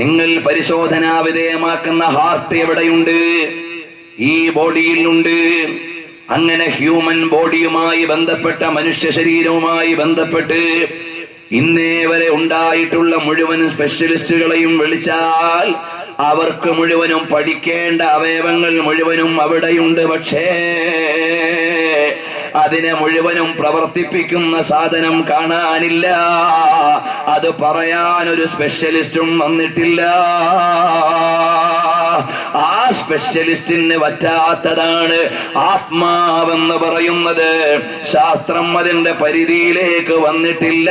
നിങ്ങൾ പരിശോധനാ വിധേയമാക്കുന്ന ഹാർട്ട് എവിടെയുണ്ട്? ഈ ബോഡിയിൽ ഉണ്ട്. അങ്ങനെ ഹ്യൂമൻ ബോഡിയുമായി ബന്ധപ്പെട്ട, മനുഷ്യ ശരീരവുമായി ബന്ധപ്പെട്ട് ഇന്നേ വരെ ഉണ്ടായിട്ടുള്ള മുഴുവൻ സ്പെഷ്യലിസ്റ്റുകളെയും വിളിച്ചാൽ അവർക്ക് മുഴുവനും പഠിക്കേണ്ട അവയവങ്ങൾ മുഴുവനും അവിടെയുണ്ട്. പക്ഷേ അതിനെ മുഴുവനും പ്രവർത്തിപ്പിക്കുന്ന സാധനം കാണാനില്ല. അത് പറയാൻ ഒരു സ്പെഷ്യലിസ്റ്റും വന്നിട്ടില്ല. ആ സ്പെഷ്യലിസ്റ്റിന് പറ്റാത്തതാണ് ആത്മാവെന്ന് പറയുന്നത്. ശാസ്ത്രം അതിന്റെ പരിധിയിലേക്ക് വന്നിട്ടില്ല.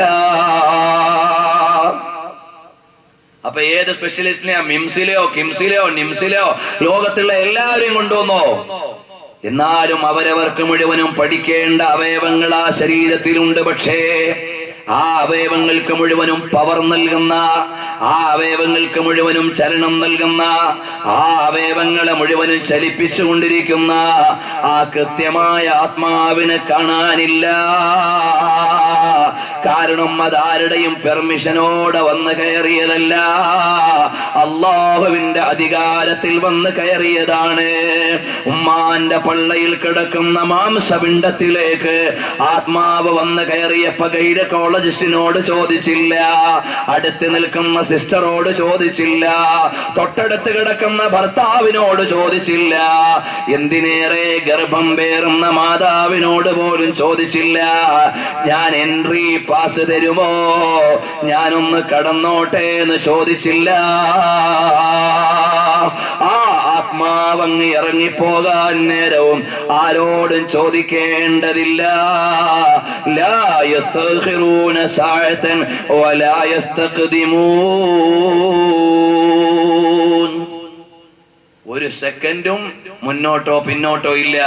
അപ്പൊ ഏത് സ്പെഷ്യലിസ്റ്റിനെയാ? മിംസിലെയോ കിംസിലെയോ നിംസിലെയോ ലോകത്തുള്ള എല്ലാവരെയും കൊണ്ടുവന്നോ? എന്നാലും അവരവർക്ക് മുഴുവനും പഠിക്കേണ്ട അവയവങ്ങൾ ആ ശരീരത്തിലുണ്ട്. പക്ഷേ ആ അവയവങ്ങൾക്ക് മുഴുവനും പവർ നൽകുന്ന, ആ അവയവങ്ങൾക്ക് മുഴുവനും ചലനം നൽകുന്ന, ആ അവയവങ്ങളെ മുഴുവനും ചലിപ്പിച്ചുകൊണ്ടിരിക്കുന്ന ആ കൃത്യമായ ആത്മാവിനെ കാണാനില്ല. കാരണം അതാരുടെയും പെർമിഷനോടെ വന്ന് കയറിയതല്ല, അള്ളാഹുവിന്റെ അധികാരത്തിൽ വന്ന് കയറിയതാണ്. ഉമ്മാന്റെ പള്ളയിൽ കിടക്കുന്ന മാംസപിണ്ഡത്തിലേക്ക് ആത്മാവ് വന്ന് കയറിയപ്പോ ഗൈനക്കോളജിസ്റ്റിനോട് ചോദിച്ചില്ല, അടുത്ത് നിൽക്കുന്ന സിസ്റ്ററോട് ചോദിച്ചില്ല, തൊട്ടടുത്ത് കിടക്കുന്ന ഭർത്താവിനോട് ചോദിച്ചില്ല, എന്തിനേറെ ഗർഭം പേറുന്ന മാതാവിനോട് പോലും ചോദിച്ചില്ല. ഞാൻ എൻട്രി പാസ് തരുമോ, ഞാനൊന്ന് കടന്നോട്ടെ എന്ന് ചോദിച്ചില്ല. ആ ആത്മാവങ്ങ് ഇറങ്ങിപ്പോകാൻ നേരവും ആരോടും ചോദിക്കേണ്ടതില്ല. ലാ യസ്തഖിറൂന സഅതൻ വലാ യസ്തഖ്ദിമൂൻ. ഒരു സെക്കൻഡും മുന്നോട്ടോ പിന്നോട്ടോ ഇല്ല.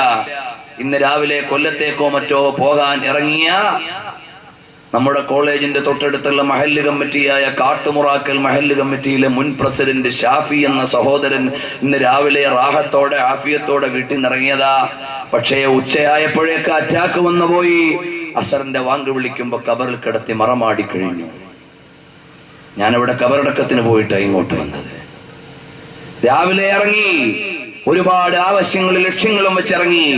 ഇന്ന് രാവിലെ കൊല്ലത്തേക്കോ മറ്റോ പോകാൻ ഇറങ്ങിയ നമ്മുടെ കോളേജിന്റെ തൊട്ടടുത്തുള്ള മഹല്ല് കമ്മിറ്റിയായ കാട്ടുമുറാക്കൽ മഹല്ല് കമ്മിറ്റിയിലെ മുൻ പ്രസിഡന്റ് ഷാഫി എന്ന സഹോദരൻ ഇന്ന് രാവിലെ റാഹത്തോടെ ആഫിയത്തോടെ വീട്ടിൽ നിന്നിറങ്ങിയതാ. പക്ഷേ ഉച്ചയായപ്പോഴേക്ക് അറ്റാക്ക് വന്നു പോയി. അസറിന്റെ വാങ്ക് വിളിക്കുമ്പോ കബറിൽ കിടത്തി മറമാടി കഴിഞ്ഞു. ഞാനിവിടെ കബറടക്കത്തിന് പോയിട്ടാണ് ഇങ്ങോട്ട് വന്നത്. രാവിലെ ഇറങ്ങി, ഒരുപാട് ആവശ്യങ്ങളും ലക്ഷ്യങ്ങളും വെച്ചിറങ്ങി.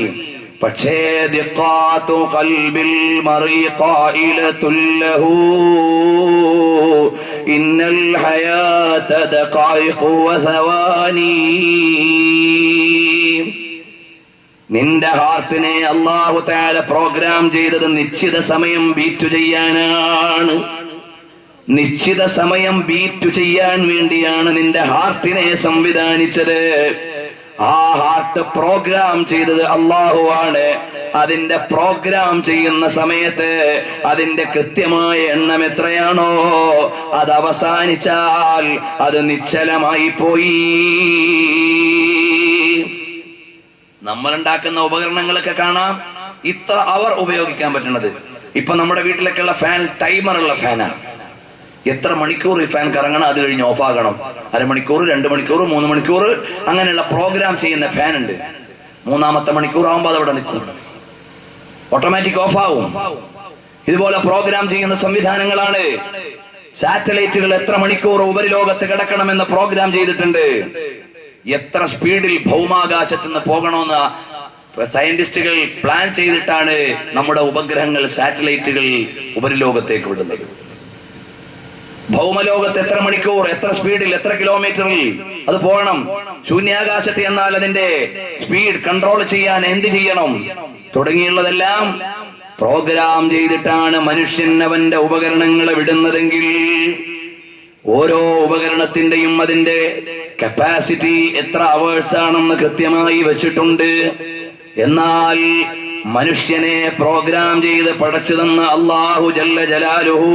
പക്ഷേ ദിഖാതു ഖൽബിൽ മർഇ ഖായിലതുൽ ലഹു ഇന്നൽ ഹയാത ദഖായിഖു വസവാനി. നിന്റെ ഹാർട്ടിനെ അല്ലാഹു തആല പ്രോഗ്രാം ചെയ്തത് നിശ്ചിത സമയം ബീറ്റ് ചെയ്യാനാണ്. നിശ്ചിത സമയം ബീറ്റ് ചെയ്യാൻ വേണ്ടിയാണ് നിന്റെ ഹാർട്ടിനെ സംവിധാനിച്ചത്. ആ ഹാർട്ട് പ്രോഗ്രാം ചെയ്തത് അള്ളാഹുവാണ്. അതിന്റെ പ്രോഗ്രാം ചെയ്യുന്ന സമയത്ത് അതിന്റെ കൃത്യമായ എണ്ണം എത്രയാണോ അത് അവസാനിച്ചാൽ അത് നിശ്ചലമായി പോയി. നമ്മളുണ്ടാക്കുന്ന ഉപകരണങ്ങളൊക്കെ കാണാം ഇത്ര അവർ ഉപയോഗിക്കാൻ പറ്റുന്നത്. ഇപ്പൊ നമ്മുടെ വീട്ടിലൊക്കെയുള്ള ഫാൻ ടൈമറുള്ള ഫാനാണ്. എത്ര മണിക്കൂർ ഈ ഫാൻ കറങ്ങണം, അത് കഴിഞ്ഞ് ഓഫ് ആകണം. അരമണിക്കൂർ, 2 മണിക്കൂർ, 3 മണിക്കൂർ അങ്ങനെയുള്ള പ്രോഗ്രാം ചെയ്യുന്ന ഫാൻ ഉണ്ട്. 3-ാമത്തെ മണിക്കൂർ ആകുമ്പോൾ അതവിടെ നിൽക്കും, ഓട്ടോമാറ്റിക് ഓഫ് ആവും. ഇതുപോലെ പ്രോഗ്രാം ചെയ്യുന്ന സംവിധാനങ്ങളാണ്. സാറ്റലൈറ്റുകൾ എത്ര മണിക്കൂർ ഉപരിലോകത്ത് കിടക്കണമെന്ന് പ്രോഗ്രാം ചെയ്തിട്ടുണ്ട്. എത്ര സ്പീഡിൽ ഭൗമാകാശത്ത് നിന്ന് പോകണമെന്ന് സയന്റിസ്റ്റുകൾ പ്ലാൻ ചെയ്തിട്ടാണ് നമ്മുടെ ഉപഗ്രഹങ്ങൾ, സാറ്റലൈറ്റുകൾ ഉപരിലോകത്തേക്ക് വിടുന്നത്. ഭൗമലോകത്ത് എത്ര മണിക്കൂർ, എത്ര സ്പീഡിൽ, എത്ര കിലോമീറ്ററിൽ അത് പോകണം. ശൂന്യാകാശത്ത് എന്നാൽ അതിന്റെ സ്പീഡ് കൺട്രോൾ ചെയ്യാൻ എന്ത് ചെയ്യണം തുടങ്ങിയുള്ളതെല്ലാം പ്രോഗ്രാം ചെയ്തിട്ടാണ് മനുഷ്യൻ അവന്റെ ഉപകരണങ്ങളെ വിടുന്നതെങ്കിൽ ഓരോ ഉപകരണത്തിന്റെയും അതിന്റെ കപ്പാസിറ്റി എത്ര അവേഴ്സ് ആണെന്ന് കൃത്യമായി വെച്ചിട്ടുണ്ട്. എന്നാൽ മനുഷ്യനെ പ്രോഗ്രാം ചെയ്ത് പടച്ചു തന്ന അല്ലാഹു ജല്ല ജലാലുഹു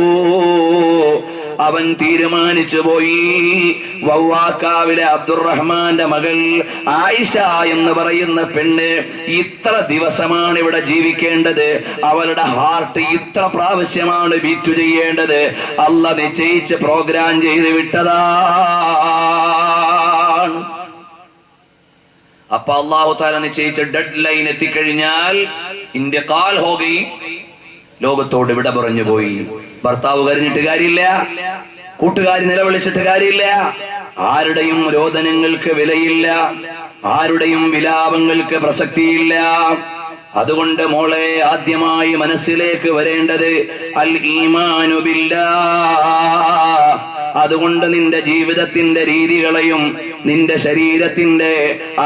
അവൻ തീരുമാനിച്ചു പോയി, വവ്വാക്കാവിലെ അബ്ദുറഹ്മാന്റെ മകൾ ആയിഷ എന്ന് പറയുന്ന പെണ്ണ് ഇത്ര ദിവസമാണ് ഇവിടെ ജീവിക്കേണ്ടത്, അവളുടെ ഹാർട്ട് ഇത്ര പ്രാവശ്യമാണ് ബീറ്റ് ചെയ്യേണ്ടത്, അല്ലാഹ് നിശ്ചയിച്ച് പ്രോഗ്രാം ചെയ്ത് വിട്ടതാണ്. അപ്പൊ അല്ലാഹു തആല നിശ്ചയിച്ച ഡെഡ് ലൈൻ എത്തിക്കഴിഞ്ഞാൽ ഇന്ത്യക്കാൽ ഹോഗി, ലോകത്തോട് വിട പറഞ്ഞു പോയി. ഭർത്താവ് കരഞ്ഞിട്ട് കാര്യമില്ല, കൂട്ടുകാരി നിലവിളിച്ചിട്ട് കാര്യമില്ല, ആരുടെയും രോദനങ്ങൾക്ക് വിലയില്ല, ആരുടെയും വിലാപങ്ങൾക്ക് പ്രസക്തിയില്ല. അതുകൊണ്ട് മോളെ, ആദ്യമായി മനസ്സിലേക്ക് വരേണ്ടത് അൽ ഈമാനു ബില്ലാഹ്. അതുകൊണ്ട് നിന്റെ ജീവിതത്തിന്റെ രീതികളെയും നിന്റെ ശരീരത്തിന്റെ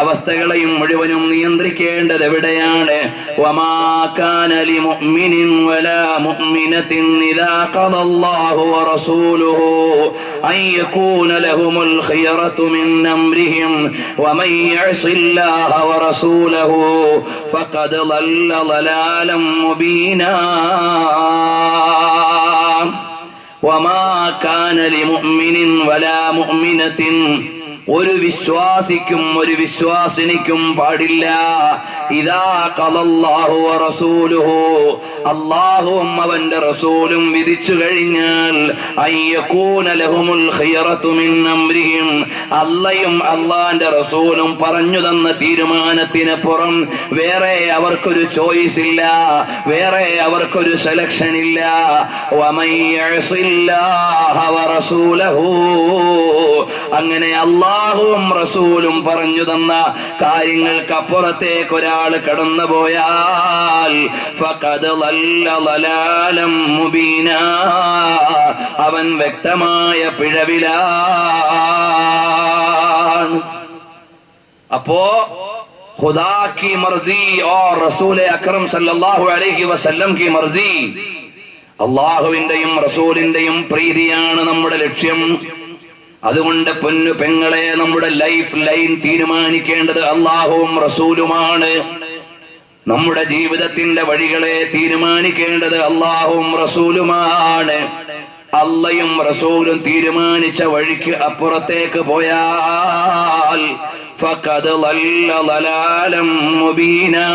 അവസ്ഥകളെയും മുഴുവനും നിയന്ത്രിക്കേണ്ടത് എവിടെയാണ്? വമാ കാന ലിമുഅ്മിനിൻ വലാ മുഅ്മിനത്തിൻ ഇദാ ഖദല്ലാഹു വറസൂലുഹു അൻ യകൂന ലഹുമുൽ ഖിയറതു മിൻ അംരിഹിം വമൻ യഅസില്ലാഹ വറസൂലഹു ഫഖദ് ളല്ല ളലാലൻ മുബീനാ. വമാ കാന ലിമുഅ്മിനിൻ വലാ മുഅ്മിനത്തിൻ, ഒരു വിശ്വാസിക്കും ഒരു വിശ്വാസിനിക്കും പാടില്ല, ഇദാ ഖദല്ലാഹു വറസൂലുഹു, അല്ലാഹുവും അവന്റെ റസൂലും വിധിച്ചു കഴിഞ്ഞാൽ, അയ്യകൂന ലഹുമുൽ ഖിയറതു മിൻ അംരിഹിം, അല്ലാഹും അല്ലാഹുവിന്റെ റസൂലും പറഞ്ഞു തന്ന തീരുമാനത്തിനപ്പുറം വേറെ അവർക്കൊരു ചോയ്സ് ഇല്ല, വേറെ അവർക്കൊരു സെലക്ഷൻ ഇല്ല. വമൻ യഅസില്ലാഹ വറസൂലഹു, അങ്ങനെ അല്ലാഹുവും റസൂലും പറഞ്ഞു തന്ന കാര്യങ്ങൾക്ക് അപ്പുറത്തേക്ക് ഒരാൾ കടന്നുപോയാൽ ഫഖദ് ളല്ല ളലാലൻ മുബീനാ, അവൻ വ്യക്തമായ പിഴവിലാണ്. അപ്പോ ഖുദാ की मर्जी और रसूल अकरम सल्लल्लाहु अलैहि वसल्लम की मर्जी, അല്ലാഹുവിന്റെയും റസൂലിന്റെയും പ്രീതിയാണ് നമ്മുടെ ലക്ഷ്യം. അതുകൊണ്ട് പൊന്നു പെങ്ങളെ, നമ്മുടെ ലൈഫ് ലൈൻ തീരുമാനിക്കേണ്ടത് അല്ലാഹുവും റസൂലുമാണ്. നമ്മുടെ ജീവിതത്തിന്റെ വഴികളെ തീരുമാനിക്കേണ്ടത് അല്ലാഹുവും റസൂലുമാണ്. അല്ലാഹും റസൂലും തീരുമാനിച്ച വഴിക്ക് അപ്പുറത്തേക്ക് പോയാൽ ഫഖദ് ളല്ല ളലാലൻ മുബീനാ,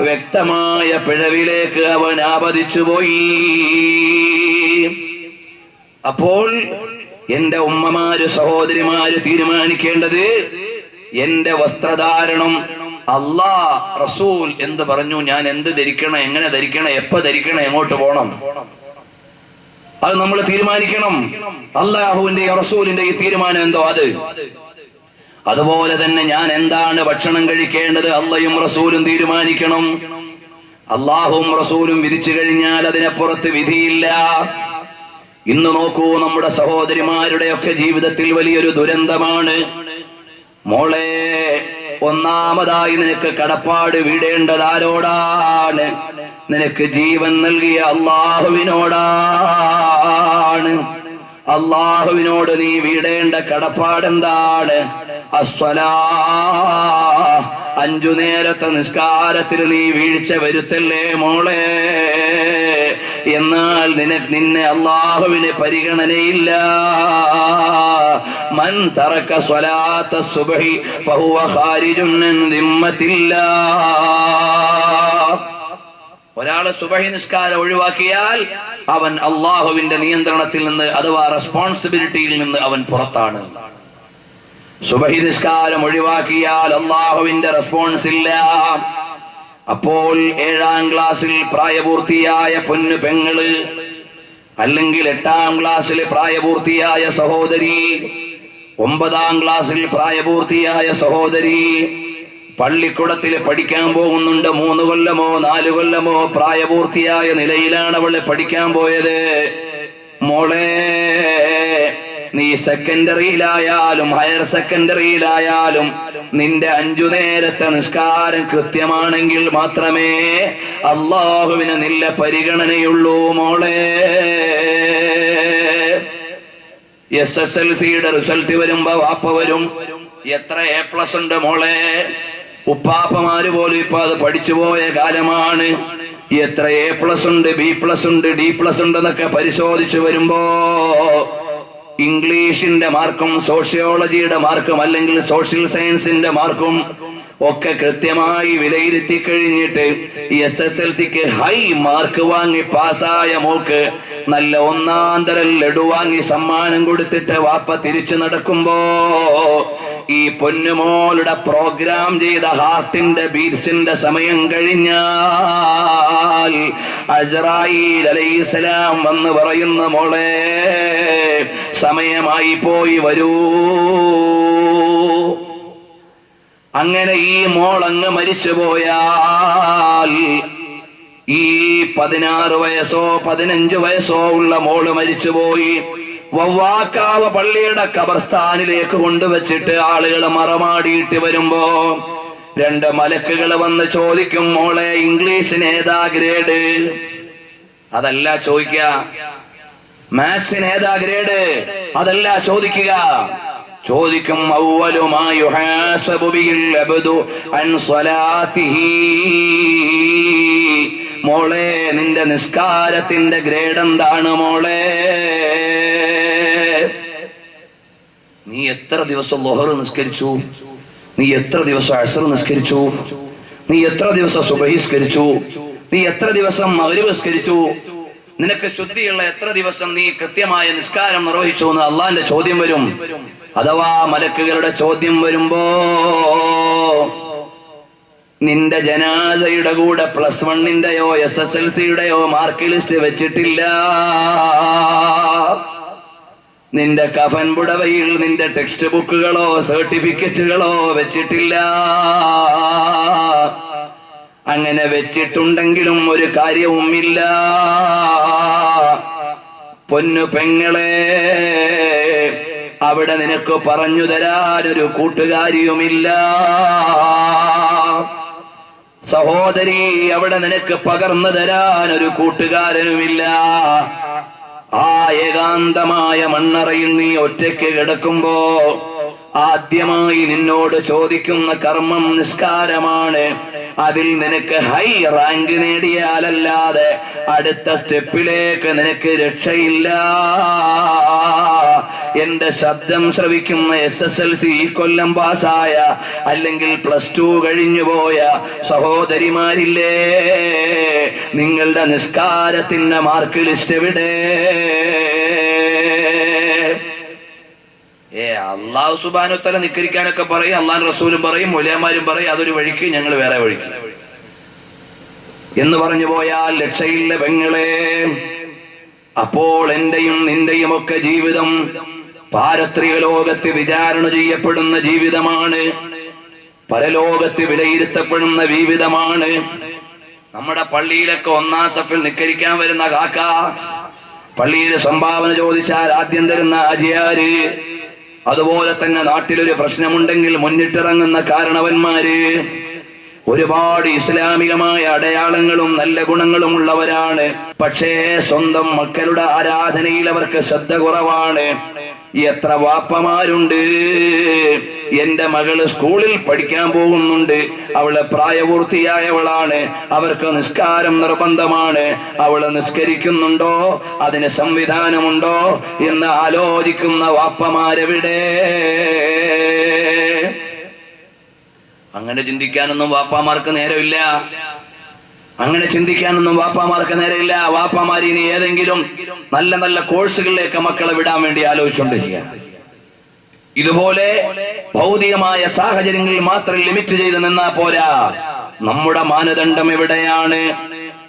വ്യക്തമായ പിഴവിലേക്ക് അവൻ ആപതിച്ചു പോയി. അപ്പോൾ എന്റെ ഉമ്മമാര്, സഹോദരിമാര് തീരുമാനിക്കേണ്ടത്, എന്റെ വസ്ത്രധാരണം അല്ലാഹ് റസൂൽ എന്ത് പറഞ്ഞു, ഞാൻ എന്ത് ധരിക്കണം, എങ്ങനെ ധരിക്കണം, എപ്പോ ധരിക്കണം, എങ്ങോട്ട് പോകണം, അത് നമ്മൾ തീരുമാനിക്കണം. അല്ലാഹുവിന്റെയും റസൂലിന്റെയും തീരുമാനം എന്തോ അത്. അതുപോലെ തന്നെ ഞാൻ എന്താണ് ഭക്ഷണം കഴിക്കേണ്ടത്, അല്ലാഹും റസൂലും തീരുമാനിക്കണം. അല്ലാഹുവും റസൂലും വിധിച്ചു കഴിഞ്ഞാൽ അതിനപ്പുറത്ത് വിധിയില്ല. ഇന്ന് നോക്കൂ, നമ്മുടെ സഹോദരിമാരുടെയൊക്കെ ജീവിതത്തിൽ വലിയൊരു ദുരന്തമാണ്. മോളെ, ഒന്നാമതായി നിനക്ക് കടപ്പാട് വീടേണ്ടത് ആരോടാണ്? നിനക്ക് ജീവൻ നൽകിയ അല്ലാഹുവിനോടാണ്. അല്ലാഹുവിനോട് നീ വീടേണ്ട കടപ്പാടെന്താണ്? അസ്സലാ, 5 നേരത്തെ നിസ്കാരത്തിൽ നീ വീഴ്ച വരുത്തല്ലേ മോളെ. എന്നാൽ നിന്നെ അല്ലാഹുവിന് പരിഗണനയില്ല. മൻ തറക സ്വലാത്ത സുബ്ഹി ഫഹുവ ഖാരിജുൻ മിൻ ദിമ്മത്തില്ലാഹ്. ഒരാളെ സുബ്ഹി നിസ്കാരം ഒഴിവാക്കിയാൽ അവൻ അല്ലാഹുവിന്റെ നിയന്ത്രണത്തിൽ നിന്ന്, അഥവാ റെസ്പോൺസിബിലിറ്റിയിൽ നിന്ന് അവൻ പുറത്താണ്. സുബ്ഹി നിസ്കാരം ഒഴിവാക്കിയാൽ അല്ലാഹുവിന്റെ റെസ്പോൺസ് ഇല്ല. അപ്പോൾ 7ാം ക്ലാസ്സിൽ പ്രായപൂർത്തിയായ പൊന്നു പെങ്ങള്, അല്ലെങ്കിൽ 8ാം ക്ലാസ്സിൽ പ്രായപൂർത്തിയായ സഹോദരി, 9ാം ക്ലാസ്സിൽ പ്രായപൂർത്തിയായ സഹോദരി, പള്ളിക്കൂടത്തിൽ പഠിക്കാൻ പോകുന്നുണ്ട്. 3 കൊല്ലമോ 4 കൊല്ലമോ പ്രായപൂർത്തിയായ നിലയിലാണ് അവള് പഠിക്കാൻ പോയത്. മോളെ, നീ സെക്കൻഡറിയിലായാലും ഹയർ സെക്കൻഡറിയിലായാലും നിന്റെ 5 നേരത്തെ നിസ്കാരം കൃത്യമാണെങ്കിൽ മാത്രമേ അള്ളാഹുവിന് നിന്റെ പരിഗണനയുള്ളൂ മോളെ. SSLCയുടെ റിസൾട്ട് വരുമ്പോ വാപ്പ വരും, എത്ര A+ ഉണ്ട് മോളെ. ഉപ്പാപ്പമാര് പോലും ഇപ്പൊ അത് പഠിച്ചു പോയ കാലമാണ്. എത്ര A+ ഉണ്ട്, B+ ഉണ്ട്, D+ ഉണ്ട് എന്നൊക്കെ പരിശോധിച്ചു വരുമ്പോ ഇംഗ്ലീഷിന്റെ മാർക്കും സോഷ്യോളജിയുടെ മാർക്കും അല്ലെങ്കിൽ സോഷ്യൽ സയൻസിന്റെ മാർക്കും ഒക്കെ കൃത്യമായി വിലയിരുത്തി കഴിഞ്ഞിട്ട് SSLCക്ക് ഹൈ മാർക്ക് വാങ്ങി പാസ്സായ മോക്ക് നല്ല 1-ാം തരം ലഡു വാങ്ങി സമ്മാനം കൊടുത്തിട്ട് വാപ്പ തിരിച്ചു നടക്കുമ്പോ ഈ പൊന്നുമോളുടെ പ്രോഗ്രാം ചെയ്ത ഹാർട്ടിന്റെ ബീറ്റ്സിന്റെ സമയം കഴിഞ്ഞാൽ അസ്രായീൽ അലൈഹിസ്സലാം വന്ന് പറയുന്ന മോളെ, സമയമായി പോയി വരൂ. അങ്ങനെ ഈ മോളങ്ങ് മരിച്ചു പോയാൽ ഈ 16 വയസ്സോ 15 വയസ്സോ ഉള്ള മോള് മരിച്ചുപോയി. വവ്വാക്കാവ് പള്ളിയുടെ ഖബർസ്ഥാനിലേക്ക് കൊണ്ടുവച്ചിട്ട് ആളുകൾ മറമാടിയിട്ട് വരുമ്പോ 2 മലക്കുകൾ വന്ന് ചോദിക്കും, മോളെ ഇംഗ്ലീഷിന് ഏതാ ഗ്രേഡ്? അതല്ല ചോദിക്കുക. മാത്സിന് ഏതാ ഗ്രേഡ്? അതല്ല ചോദിക്കുക. ചോദിക്കും, അവ്വലു മാ യുഹാസബു ബിൽ അബ്ദു അൻ സ്വലാത്തിഹി. മോളെ, നിന്റെ നിസ്കാരത്തിന്റെ ഗ്രേഡ് എന്താണ് മോളെ? നീ എത്ര ദിവസം ളുഹർ നിസ്കരിച്ചു? നീ എത്ര ദിവസം അസ്ർ നിസ്കരിച്ചു? നീ എത്ര ദിവസം സുബഹി നിസ്കരിച്ചു? നീ എത്ര ദിവസം മഗ്രിബ് നിസ്കരിച്ചു? നിനക്ക് ശുദ്ധിയുള്ള എത്ര ദിവസം നീ കൃത്യമായ നിസ്കാരം നിർവഹിച്ചു എന്ന് അള്ളാന്റെ ചോദ്യം വരും. അഥവാ മലക്കുകളുടെ ചോദ്യം വരുമ്പോ നിന്റെ ജനാസയുടെ കൂടെ +1-ന്റെയോ SSLCയുടെയോ മാർക്ക് ലിസ്റ്റ് വെച്ചിട്ടില്ല. നിന്റെ കഫൻ പുടവയിൽ നിന്റെ ടെക്സ്റ്റ് ബുക്കുകളോ സർട്ടിഫിക്കറ്റുകളോ വെച്ചിട്ടില്ല. അങ്ങനെ വെച്ചിട്ടുണ്ടെങ്കിലും ഒരു കാര്യവുമില്ല. പൊന്നു പെങ്ങളെ, അവിടെ നിനക്ക് പറഞ്ഞു തരാനൊരു കൂട്ടുകാരിയുമില്ല. സഹോദരി, അവിടെ നിനക്ക് പകർന്നു തരാനൊരു കൂട്ടുകാരനുമില്ല. ആ ഏകാന്തമായ മണ്ണറയിൽ നീ ഒറ്റയ്ക്ക് കിടക്കുമ്പോ ആദ്യമായി നിന്നോട് ചോദിക്കുന്ന കർമ്മം നിസ്കാരമാണ്. അതിൽ നിനക്ക് ഹൈ റാങ്ക് നേടിയാലല്ലാതെ അടുത്ത സ്റ്റെപ്പിലേക്ക് നിനക്ക് രക്ഷയില്ല. എന്റെ ശബ്ദം ശ്രവിക്കുന്ന SSLC കൊല്ലം പാസ്സായ അല്ലെങ്കിൽ +2 കഴിഞ്ഞുപോയ സഹോദരിമാരില്ലേ, നിങ്ങളുടെ നിസ്കാരത്തിന്റെ മാർക്ക് ലിസ്റ്റ് എവിടെ? അള്ളാഹു സുബ്ഹാനഹു വ തആല നിക്കരിക്കാനൊക്കെ പറയും, അള്ളാഹു റസൂലും പറയും, മുലയമാരും പറയും, അതൊരു വഴിക്ക്, ഞങ്ങൾ വേറെ വഴിക്ക് എന്ന് പറഞ്ഞു പോയാൽ രക്ഷയില്ല പെങ്ങളെ. അപ്പോൾ എന്റെയും നിന്റെയും ഒക്കെ ജീവിതം പാരത്രിക ലോകത്ത് വിചാരണ ചെയ്യപ്പെടുന്ന ജീവിതമാണ്, പരലോകത്ത് വിലയിരുത്തപ്പെടുന്ന ജീവിതമാണ്. നമ്മുടെ പള്ളിയിലൊക്കെ 1-ാം സഫിൽ നിക്കരിക്കാൻ വരുന്ന കാക്ക, പള്ളിയിൽ സംഭാവന ചോദിച്ചാൽ ആദ്യം തരുന്ന ആജിയാര്, അതുപോലെ തന്നെ നാട്ടിലൊരു പ്രശ്നമുണ്ടെങ്കിൽ മുന്നിട്ടിറങ്ങുന്ന കാരണവന്മാര്, ഒരുപാട് ഇസ്ലാമികമായ അടയാളങ്ങളും നല്ല ഗുണങ്ങളും ഉള്ളവരാണ്. പക്ഷേ സ്വന്തം മക്കളുടെ ആരാധനയിൽ അവർക്ക് ശ്രദ്ധ കുറവാണ്. എത്ര വാപ്പമാരുണ്ട്, എന്റെ മകള് സ്കൂളിൽ പഠിക്കാൻ പോകുന്നുണ്ട്, അവള് പ്രായപൂർത്തിയായവളാണ്, അവർക്ക് നിസ്കാരം നിർബന്ധമാണ്, അവള് നിസ്കരിക്കുന്നുണ്ടോ, അതിന് സംവിധാനമുണ്ടോ എന്ന് ആലോചിക്കുന്ന വാപ്പമാരെവിടെ? അങ്ങനെ ചിന്തിക്കാനൊന്നും വാപ്പാമാർക്ക് നേരമില്ല. അങ്ങനെ ചിന്തിക്കാനൊന്നും വാപ്പാമാർക്ക് നേരമില്ല. വാപ്പാമാര് ഇനി ഏതെങ്കിലും നല്ല നല്ല കോഴ്സുകളിലേക്ക് മക്കളെ വിടാൻ വേണ്ടി ആലോചിച്ചുകൊണ്ടിരിക്കുക. ഇതുപോലെ ഭൗതികമായ സാഹചര്യങ്ങളിൽ മാത്രം ലിമിറ്റ് ചെയ്ത് നിന്നാ പോരാ. നമ്മുടെ മാനദണ്ഡം എവിടെയാണ്?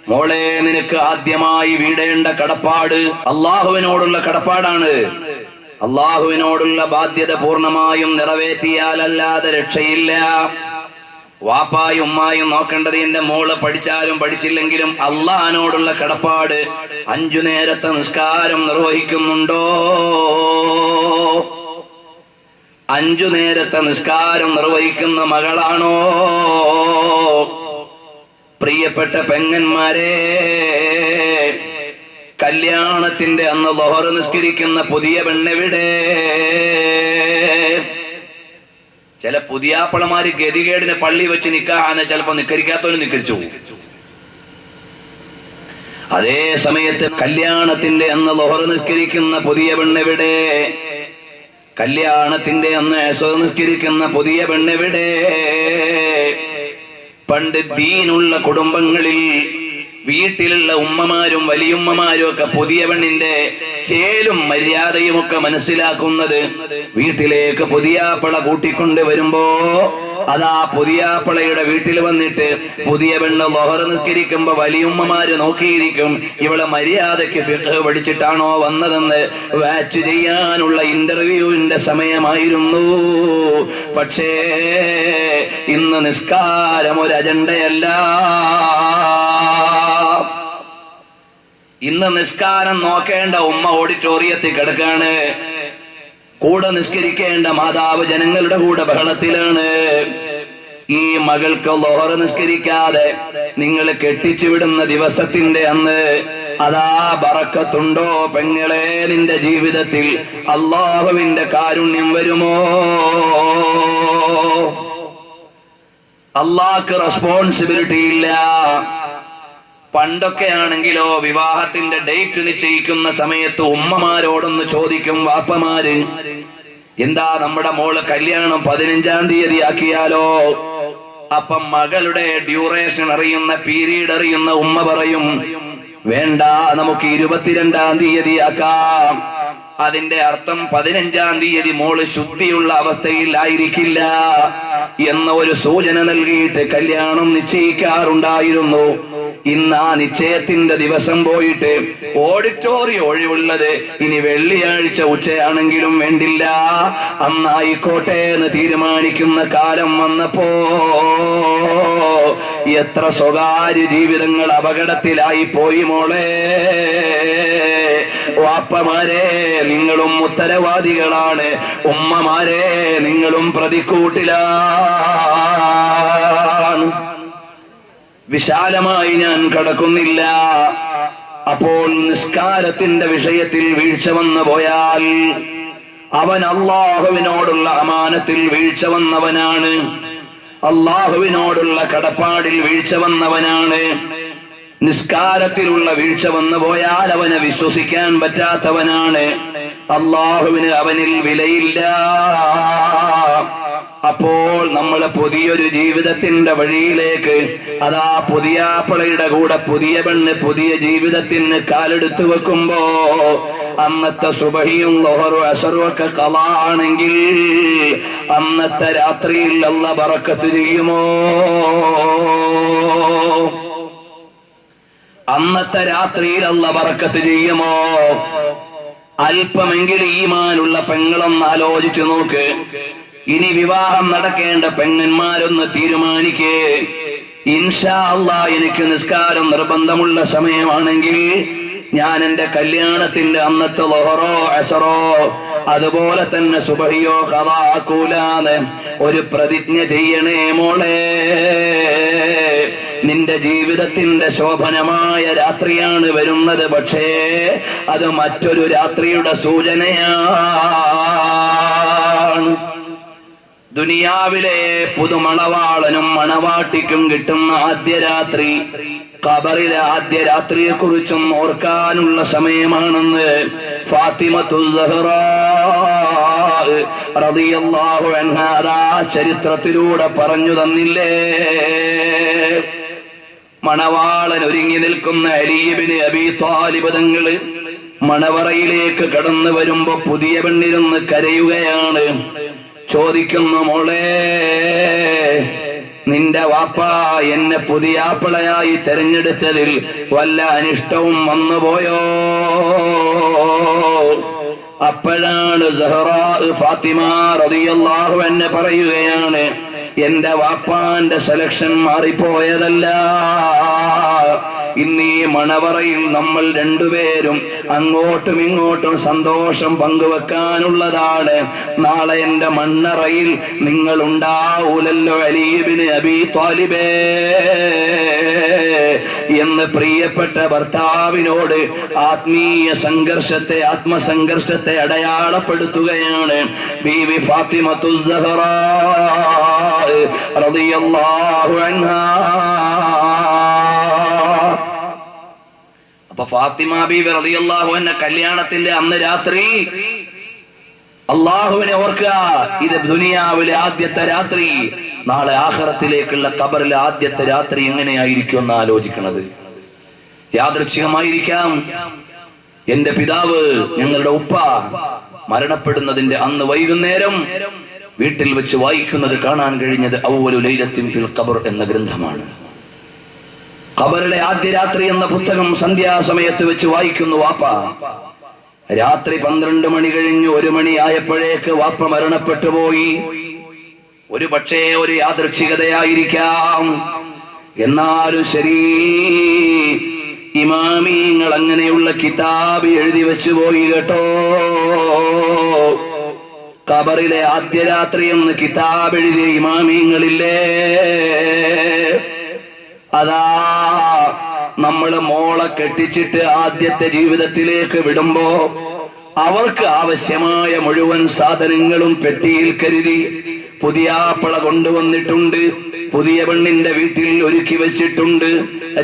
മോളെ, നിനക്ക് ആദ്യമായി വീടേണ്ട കടപ്പാട് അള്ളാഹുവിനോടുള്ള കടപ്പാടാണ്. അള്ളാഹുവിനോടുള്ള ബാധ്യത പൂർണ്ണമായും നിറവേറ്റിയാലല്ലാതെ രക്ഷയില്ല. വാപ്പായും ഉമ്മായും നോക്കേണ്ടത് എന്റെ മോള് പഠിച്ചാലും പഠിച്ചില്ലെങ്കിലും അള്ളാഹിനോടുള്ള കടപ്പാട് 5 നേരത്തെ നിസ്കാരം നിർവഹിക്കുന്നുണ്ടോ? 5 നേരത്തെ നിസ്കാരം നിർവഹിക്കുന്ന മകളാണോ? പ്രിയപ്പെട്ട പെങ്ങന്മാരെ, കല്യാണത്തിന്റെ അന്ന് ളുഹർ നിസ്കരിക്കുന്ന പുതിയ പെണ്ണെവിടെ? ചില പുതിയാപ്പളമാര് ഗതികേടിനെ പള്ളി വെച്ച് നിക്കാഹാന്ന് ചിലപ്പോ നിക്കരിക്കാത്തവരും നിക്കരിച്ചു പോകും. അതേ സമയത്ത് കല്യാണത്തിന്റെ അന്ന് ളുഹർ നിസ്കരിക്കുന്ന പുതിയ പെണ്ണെവിടെ? കല്യാണത്തിന്റെ അന്ന് അസ്ർ നിസ്കരിക്കുന്ന പുതിയ പെണ്ണെവിടെ? പണ്ട് ദീനുള്ള കുടുംബങ്ങളിൽ വീട്ടിലുള്ള ഉമ്മമാരും വലിയുമ്മമാരും ഒക്കെ പുതിയ പെണ്ണിന്റെ ചേലും മര്യാദയും ഒക്കെ മനസ്സിലാക്കുന്നത് വീട്ടിലേക്ക് പുതിയാപ്പള കൂട്ടിക്കൊണ്ട് വരുമ്പോ അതാ പുതിയാപ്പളയുടെ വീട്ടിൽ വന്നിട്ട് പുതിയ പെണ്ണ് ളുഹർ നിസ്കരിക്കുമ്പോ വലിയുമ്മമാര് നോക്കിയിരിക്കും, ഇവളെ മര്യാദയ്ക്ക് ഫിഖ് പഠിച്ചിട്ടാണോ വന്നതെന്ന് വാച്ച് ചെയ്യാനുള്ള ഇന്റർവ്യൂവിന്റെ സമയമായിരുന്നു. പക്ഷേ ഇന്ന് നിസ്കാരം ഒരു അജണ്ടയല്ല. ഇന്ന് നിസ്കാരം നോക്കേണ്ട ഉമ്മ ഓഡിറ്റോറിയത്തിൽ കിടക്കാണ്, കൂടെ നിസ്കരിക്കേണ്ട മാതാവ് ജനങ്ങളുടെ കൂടെ ബഹളത്തിലാണ്. ഈ മകൾക്ക് ളുഹർ നിസ്കരിക്കാതെ നിങ്ങൾ കെട്ടിച്ചു വിടുന്ന ദിവസത്തിന്റെ അന്ന് അതാ ബറക്കത്തുണ്ടോ പെങ്ങളെ? നിന്റെ ജീവിതത്തിൽ അല്ലാഹുവിന്റെ കാരുണ്യം വരുമോ? അല്ലാഹ്ക്ക് റെസ്പോൺസിബിലിറ്റി ഇല്ല. പണ്ടൊക്കെ ആണെങ്കിലോ വിവാഹത്തിന്റെ ഡേറ്റ് നിശ്ചയിക്കുന്ന സമയത്ത് ഉമ്മമാരോടൊന്ന് ചോദിക്കും വാപ്പമാര്, എന്താ നമ്മുടെ മോള് കല്യാണം 15-ാം തീയതി ആക്കിയാലോ? അപ്പം മകളുടെ ഡ്യൂറേഷൻ അറിയുന്ന, പീരീഡ് അറിയുന്ന ഉമ്മ പറയും, വേണ്ട, നമുക്ക് 22-ാം തീയതി ആക്കാം. അതിന്റെ അർത്ഥം 15-ാം തീയതി മോള് ശുദ്ധിയുള്ള അവസ്ഥയിൽ ആയിരിക്കില്ല എന്ന ഒരു സൂചന നൽകിയിട്ട് കല്യാണം നിശ്ചയിക്കാറുണ്ടായിരുന്നു. ഇന്ന് ആ നിശ്ചയത്തിന്റെ ദിവസം പോയിട്ട് ഓഡിറ്റോറിയം ഒഴിവുള്ളത് ഇനി വെള്ളിയാഴ്ച ഉച്ചയാണെങ്കിലും വേണ്ടില്ല, അന്നായിക്കോട്ടെ എന്ന് തീരുമാനിക്കുന്ന കാലം വന്നപ്പോ എത്ര സ്വകാര്യ ജീവിതങ്ങൾ അപകടത്തിലായി പോയി മോളെ. വാപ്പമാരെ, നിങ്ങളും ഉത്തരവാദികളാണ്. ഉമ്മമാരെ, നിങ്ങളും പ്രതിക്കൂട്ടിലാണ്. വിശാലമായി ഞാൻ കടക്കുന്നില്ല. അപ്പോൾ നിസ്കാരത്തിന്റെ വിഷയത്തിൽ വീഴ്ച വന്നു പോയാൽ അവൻ അല്ലാഹുവിനോടുള്ള അമാനത്തിൽ വീഴ്ച വന്നവനാണ്, അല്ലാഹുവിനോടുള്ള കടപ്പാടിൽ വീഴ്ച വന്നവനാണ്. നിസ്കാരത്തിലുള്ള വീഴ്ച വന്നു പോയാൽ അവനെ വിശ്വസിക്കാൻ പറ്റാത്തവനാണ്. അല്ലാഹുവിന് അവനിൽ വിലയില്ല. അപ്പോൾ നമ്മൾ പുതിയൊരു ജീവിതത്തിന്റെ വഴിയിലേക്ക് അതാ പുതിയാപ്പളയുടെ കൂടെ പുതിയ പെണ്ണ് പുതിയ ജീവിതത്തിന് കാലെടുത്തു വെക്കുമ്പോ അന്നത്തെ സുബഹിയും ളുഹറും അസ്റും ഒക്കെ ഖളാ ആണെങ്കിൽ അന്നത്തെ രാത്രിയിൽ അല്ലാഹ് ബറക്കത്ത് ചെയ്യുമോ? അന്നത്തെ രാത്രിയിൽ അല്ലാഹ് ബറക്കത്ത് ചെയ്യുമോ? അല്പമെങ്കിലും ഈമാനുള്ള പെങ്ങളൊന്ന് ആലോചിച്ചു നോക്ക്. ഇനി വിവാഹം നടക്കേണ്ട പെങ്ങന്മാരൊന്ന് തീരുമാനിക്കേ, ഇൻഷാ അല്ലാഹ് എനിക്ക് നിസ്കാരം നിർബന്ധമുള്ള സമയമാണെങ്കിൽ ഞാൻ എന്റെ കല്യാണത്തിന്റെ അന്നത്തെ ളുഹറോ അസ്റോ അതുപോലെ തന്നെ സുബഹിയോ ഖളാ ആക്കൂലാന്ന് ഒരു പ്രതിജ്ഞ ചെയ്യണേ മോളെ. നിന്റെ ജീവിതത്തിന്റെ ശോഭനമായ രാത്രിയാണ് വരുന്നത്, പക്ഷേ അത് മറ്റൊരു രാത്രിയുടെ സൂചനയാണ്. ദുനിയാവിലെ പുതുമണവാളനും മണവാട്ടിക്കും കിട്ടുന്ന ആദ്യ രാത്രി ഖബറിലെ ആദ്യ രാത്രിയെ കുറിച്ചും ഓർക്കാനുള്ള സമയമാണെന്ന് ഫാത്തിമത്തു സഹ്റാ റളിയല്ലാഹു അൻഹാ ചരിത്രത്തിലൂടെ പറഞ്ഞു തന്നില്ലേ? മണവാളൻ ഒരുങ്ങി നിൽക്കുന്ന അലി ഇബ്നു അബീ ത്വാലിബ് തങ്ങള് മണവറയിലേക്ക് കടന്നു വരുമ്പോ പുതിയ പെണ്ണിരുന്ന് കരയുകയാണ്. ചോദിക്കുന്നു, മോളെ, നിന്റെ വാപ്പ എന്നെ പുതിയാപ്പിളയായി തെരഞ്ഞെടുത്തതിൽ വല്ല അനിഷ്ടവും വന്നുപോയോ? അപ്പോഴാണ് സഹ്റാ ഫാത്തിമ റളിയല്ലാഹു അൻഹ പറയുകയാണ്, എന്റെ വാപ്പാന്റെ സെലക്ഷൻ മാറിപ്പോയതല്ല. ഇന്നീ മണവറയിൽ നമ്മൾ രണ്ടുപേരും അങ്ങോട്ടും ഇങ്ങോട്ടും സന്തോഷം പങ്കുവെക്കാനുള്ളതാണ്. നാളെ എന്റെ മണ്ണറയിൽ നിങ്ങൾ ഉണ്ടാവൂലല്ലോ അലി ഇബ്നു അബീ ത്വാലിബ് എന്ന് പ്രിയപ്പെട്ട ഭർത്താവിനോട് ആത്മീയ സംഘർഷത്തെ, ആത്മസംഘർഷത്തെ അടയാളപ്പെടുത്തുകയാണ് ബീവി ഫാത്തിമത്തു സഹ്റാ റളിയല്ലാഹു അൻഹാ. അപ്പൊ ഫാത്തിമ ബീവി റളിയല്ലാഹു അൻഹ കല്യാണത്തിന്റെ അന്ന് രാത്രി അള്ളാഹുവിനെ ഓർക്കുക. ഇത് ദുനിയാവിലെ ആദ്യത്തെ രാത്രി, നാളെ ആഖിറത്തിലേക്കുള്ള ഖബറിലെ ആദ്യത്തെ രാത്രി എങ്ങനെയായിരിക്കും എന്ന് ആലോചിക്കുന്നത്. യാദൃച്ഛികമായിരിക്കാം എന്റെ പിതാവ്, ഞങ്ങളുടെ ഉപ്പ മരണപ്പെടുന്നതിന്റെ അന്ന് വൈകുന്നേരം വീട്ടിൽ വെച്ച് വായിക്കുന്നത് കാണാൻ കഴിഞ്ഞത് അവ്വലു ലൈലത്തിൻ ഫിൽ ഖബർ എന്ന ഗ്രന്ഥമാണ്. ഖബറിലെ ആദ്യ രാത്രി എന്ന പുസ്തകം സന്ധ്യാസമയത്ത് വെച്ച് വായിക്കുന്നു വാപ്പ. രാത്രി 12 മണി കഴിഞ്ഞ് 1 മണി ആയപ്പോഴേക്ക് വാപ്പ മരണപ്പെട്ടു പോയി. ഒരു പക്ഷേ ഒരു യാദൃച്ഛികതയായിരിക്കാം. എന്നാലും ശരി, ഇമാമിങ്ങൾ അങ്ങനെയുള്ള കിതാബ് എഴുതി വെച്ചു പോയി കേട്ടോ. ഖബറിലെ ആദ്യ രാത്രി എന്ന് കിതാബ് എഴുതിയ ഇമാമിങ്ങളില്ലേ. അതാ നമ്മള് മോളെ കെട്ടിച്ചിട്ട് ആദ്യത്തെ ജീവിതത്തിലേക്ക് വിടുമ്പോ അവർക്ക് ആവശ്യമായ മുഴുവൻ സാധനങ്ങളും പെട്ടിയിൽ കരുതി പുതിയാപ്പള കൊണ്ടുവന്നിട്ടുണ്ട്. പുതിയ പെണ്ണിന്റെ വീട്ടിൽ ഒരുക്കി വെച്ചിട്ടുണ്ട്.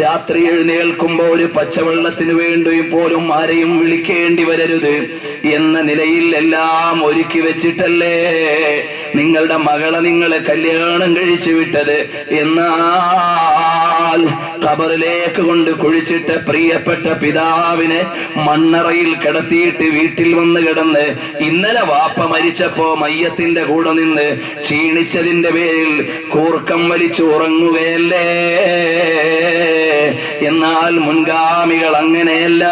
രാത്രി എഴുന്നേൽക്കുമ്പോ ഒരു പച്ചവെള്ളത്തിന് വേണ്ടി പോലും ആരെയും വിളിക്കേണ്ടി വരരുത് എന്ന നിലയിൽ എല്ലാം ഒരുക്കി വെച്ചിട്ടല്ലേ നിങ്ങളുടെ മകളെ നിങ്ങളെ കല്യാണം കഴിച്ചു വിട്ടത്. എന്നാൽ ഖബറിലേക്ക് കൊണ്ട് കുഴിച്ചിട്ട് പ്രിയപ്പെട്ട പിതാവിനെ മണ്ണറയിൽ കിടത്തിയിട്ട് വീട്ടിൽ വന്ന് കിടന്ന് ഇന്നലെ വാപ്പ മരിച്ചപ്പോ മയ്യത്തിന്റെ കൂടെ നിന്ന് ക്ഷീണിച്ചതിന്റെ പേരിൽ കൂർക്കം വലിച്ചു ഉറങ്ങുകയല്ലേ. എന്നാൽ മുൻഗാമികൾ അങ്ങനെയല്ല.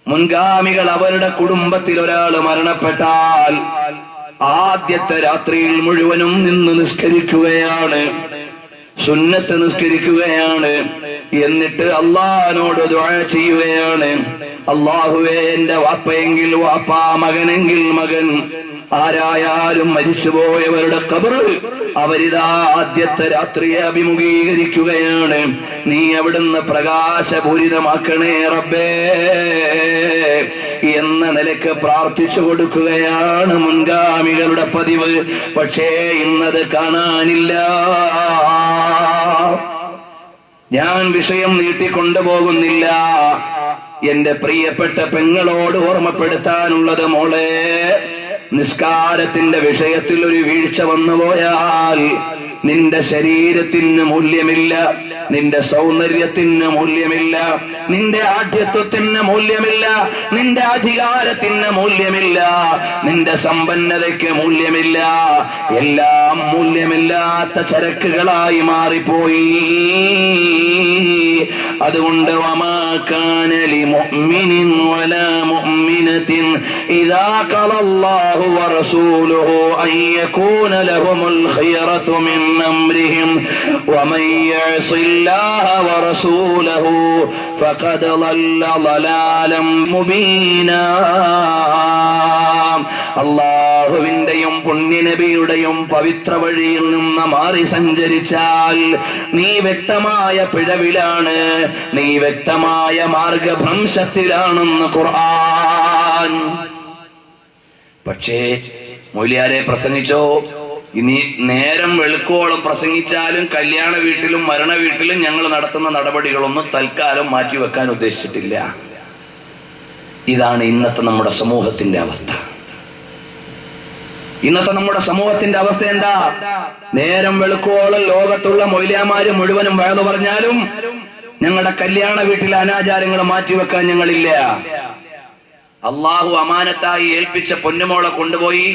മുൻഗാമികൾ അവരുടെ കുടുംബത്തിൽ ഒരാൾ മരണപ്പെട്ടാൽ ആദ്യത്തെ രാത്രിയിൽ മുഴുവനും നിന്ന് നിസ്കരിക്കുകയാണ്, സുന്നത്ത് നിസ്കരിക്കുകയാണ്. എന്നിട്ട് അള്ളാഹിനോട് ദുആ ചെയ്യുകയാണ്. അള്ളാഹുവേ, എന്റെ വാപ്പയെങ്കിൽ വാപ്പ, മകനെങ്കിൽ മകൻ, ആരായാലും മരിച്ചുപോയവരുടെ ഖബർ അവരിതാ ആദ്യത്തെ രാത്രിയെ അഭിമുഖീകരിക്കുകയാണ്. നീ അവിടുന്ന് പ്രകാശപൂരിതമാക്കണേ റബ്ബേ എന്ന നിലക്ക് പ്രാർത്ഥിച്ചു കൊടുക്കുകയാണ് മുൻഗാമികളുടെ പതിവ്. പക്ഷേ ഇന്നത് കാണാനില്ല. ഞാൻ വിഷയം നീട്ടിക്കൊണ്ടുപോകുന്നില്ല. എന്റെ പ്രിയപ്പെട്ട പെങ്ങളോട് ഓർമ്മപ്പെടുത്താനുള്ളത്, മോളെ, നിസ്കാരത്തിന്റെ വിഷയത്തിൽ ഒരു വീഴ്ച വന്നുപോയാൽ നിന്റെ ശരീരത്തിന് മൂല്യമില്ല, നിന്റെ സൗന്ദര്യത്തിന് മൂല്യമില്ല, നിന്റെ ആഢ്യത്വത്തിന് മൂല്യമില്ല, നിന്റെ അധികാരത്തിന് മൂല്യമില്ല, നിന്റെ സമ്പന്നതയ്ക്ക് മൂല്യമില്ല. എല്ലാം മൂല്യമില്ലാത്ത ചരക്കുകളായി മാറിപ്പോയി. അതുകൊണ്ട് വമാ കാന ലിമുഅ്മിനിൻ വലാ മുഅ്മിനത്തിൻ ഇദാ ഖലല്ലാഹു വറസൂലുഹു അൻ യകൂന ലഹുമുൽ ഖിയറതു മിൻ അംരിഹിം വമൻ യഅസില്ലാഹ വറസൂലഹു ഫഖദ് ളല്ല ളലാലൻ മുബീനാ. അല്ലാഹുവിന്റെയും പുണ്യനബിയുടെയും പവിത്ര വഴിയിൽ നിന്ന് മാറി സഞ്ചരിച്ചാൽ നീ വ്യക്തമായ പിഴവിലാണ്, നീ വ്യക്തമായ മാർഗഭ്രംശത്തിലാണെന്ന് ഖുർആൻ. പക്ഷേ മൗലിയാരെ പ്രസംഗിച്ചോ, ഇനി നേരം വെളുക്കോളം പ്രസംഗിച്ചാലും കല്യാണ വീട്ടിലും മരണ വീട്ടിലും ഞങ്ങൾ നടത്തുന്ന നടപടികളൊന്നും തൽക്കാലം മാറ്റിവെക്കാൻ ഉദ്ദേശിച്ചിട്ടില്ല. ഇതാണ് ഇന്നത്തെ നമ്മുടെ സമൂഹത്തിന്റെ അവസ്ഥ. ഇന്നത്തെ നമ്മുടെ സമൂഹത്തിന്റെ അവസ്ഥ എന്താ? നേരം വെളുക്കോളം ലോകത്തുള്ള മൗലിയാമാര് മുഴുവനും വയലു പറഞ്ഞാലും ഞങ്ങളുടെ കല്യാണ വീട്ടിലെ അനാചാരങ്ങൾ മാറ്റിവെക്കാൻ ഞങ്ങളില്ല. അള്ളാഹു അമാനത്തായി ഏൽപ്പിച്ച പൊന്നുമോളെ കൊണ്ടുപോയി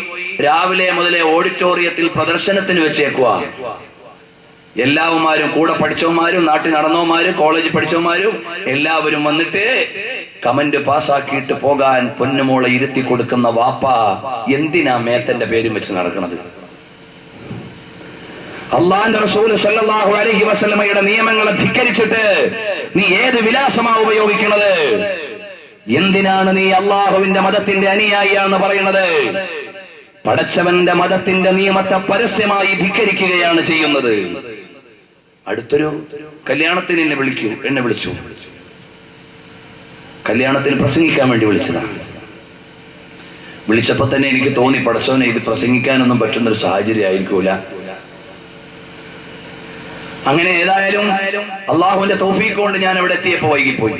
രാവിലെ മുതലേ ഓഡിറ്റോറിയത്തിൽ പ്രദർശനത്തിന് വെച്ചേക്കുക. എല്ലാവന്മാരും, കൂടെ പഠിച്ചവന്മാരും, നാട്ടിൽ നടന്നവന്മാരും, കോളേജിൽ പഠിച്ചവന്മാരും എല്ലാവരും വന്നിട്ട് കമന്റ് പാസ്സാക്കിയിട്ട് പോകാൻ പൊന്നുമോളെ ഇരുത്തി കൊടുക്കുന്ന വാപ്പ എന്തിനാ മേത്തന്റെ പേരും വെച്ച് നടക്കുന്നത്? അള്ളാന്റെ റസൂൽ സല്ലല്ലാഹു അലൈഹി വസല്ലമയുടെ നിയമങ്ങളെ ധിക്കരിച്ചിട്ട് നീ ഏത് വിലാസമാ ഉപയോഗിക്കുന്നത്? എന്തിനാണ് നീ അള്ളാഹുവിന്റെ മതത്തിന്റെ അനുയായിയാണെന്ന് പറയുന്നത്? പടച്ചവന്റെ മതത്തിന്റെ നിയമത്തെ പരസ്യമായി ധിക്കരിക്കുകയാണ് ചെയ്യുന്നത്. അടുത്തൊരു കല്യാണത്തിന് എന്നെ വിളിച്ചു. കല്യാണത്തിന് പ്രസംഗിക്കാൻ വേണ്ടി വിളിച്ചതാണ്. വിളിച്ചപ്പോ തന്നെ എനിക്ക് തോന്നി, പടച്ചവനെ ഇത് പ്രസംഗിക്കാനൊന്നും പറ്റുന്നൊരു സാഹചര്യം ആയിരിക്കൂല. അങ്ങനെ ഏതായാലും അള്ളാഹുവിന്റെ തൗഫീഖ് കൊണ്ട് ഞാൻ അവിടെ എത്തിയപ്പോ വൈകിപ്പോയി.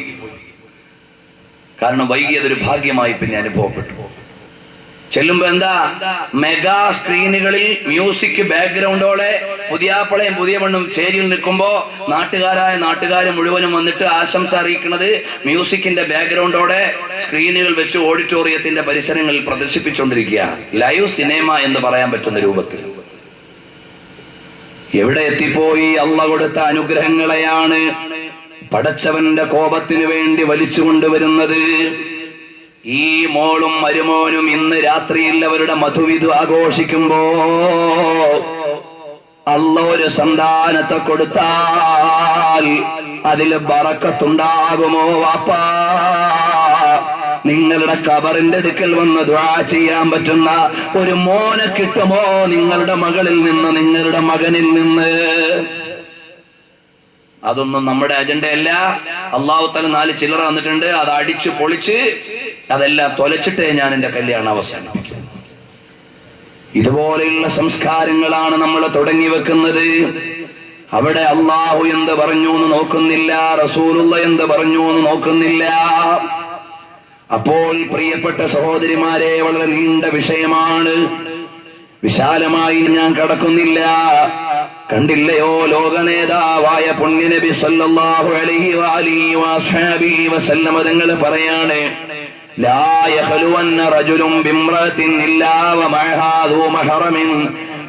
കാരണം വൈകിയതൊരു ഭാഗ്യമായി പിന്നെ അനുഭവപ്പെട്ടു. ചെല്ലുമ്പോ എന്താ, മെഗാ സ്ക്രീനുകളിൽ മ്യൂസിക് ബാക്ക്ഗ്രൗണ്ടോടെ പുതിയാപ്പളയും പുതിയ പെണ്ണും ചേരിയിൽ നിൽക്കുമ്പോ നാട്ടുകാര് മുഴുവനും വന്നിട്ട് ആശംസ അറിയിക്കുന്നത് മ്യൂസിക്കിന്റെ ബാക്ക്ഗ്രൗണ്ടോടെ സ്ക്രീനുകൾ വെച്ച് ഓഡിറ്റോറിയത്തിന്റെ പരിസരങ്ങളിൽ പ്രദർശിപ്പിച്ചുകൊണ്ടിരിക്കുക. ലൈവ് സിനിമ എന്ന് പറയാൻ പറ്റുന്ന രൂപത്തിൽ. എവിടെ എത്തിപ്പോയി? അള്ളാഹു കൊടുത്ത അനുഗ്രഹങ്ങളെയാണ് പടച്ചവന്റെ കോപത്തിന് വേണ്ടി വലിച്ചു കൊണ്ടുവരുന്നത്. ഈ മോളും മരുമോനും ഇന്ന് രാത്രിയിൽ അവരുടെ മധുവിധു ആഘോഷിക്കുമ്പോ അല്ലാഹു ഒരു സന്താനത്തെ കൊടുത്താൽ അതിൽ ബറക്കത്തുണ്ടാകുമോ വാപ്പാ? നിങ്ങളുടെ ഖബറിന്റെ അടുക്കൽ വന്ന് ദുആ ചെയ്യാൻ പറ്റുന്ന ഒരു മോനെ കിട്ടുമോ നിങ്ങളുടെ മകളിൽ നിന്ന്, നിങ്ങളുടെ മകനിൽ നിന്ന്? അതൊന്നും നമ്മുടെ അജണ്ടയല്ല. അല്ലാഹു തആല 4 ചില്ലറ വന്നിട്ടുണ്ട്, അത് അടിച്ചു പൊളിച്ച് അതെല്ലാം തൊലച്ചിട്ടേ ഞാൻ എന്റെ കല്യാണം അവസാനിപ്പിക്കും. ഇതുപോലെയുള്ള സംസ്കാരങ്ങളാണ് നമ്മൾ തുടങ്ങി വെക്കുന്നത്. അവിടെ അല്ലാഹു എന്ത് പറഞ്ഞു എന്ന് നോക്കുന്നില്ല, റസൂലുള്ള എന്ത് പറഞ്ഞു എന്ന് നോക്കുന്നില്ല. അപ്പോൾ പ്രിയപ്പെട്ട സഹോദരിമാരെ, വളരെ നീണ്ട വിഷയമാണ്, വിശാലമായി ഞാൻ കടക്കുന്നില്ല. കണ്ടില്ലയോ, ലോക നേതാവായ പുണ്യനബി സല്ലല്ലാഹു അലൈഹി വഅലിഹി വസല്ലം തങ്ങൾ പറയാണ്, ലാ യഖലുവന്ന റജുലുൻ ബിംറഅത്തിൻ ഇല്ലാ വമഅഹാ ദൂ മഹറമിൻ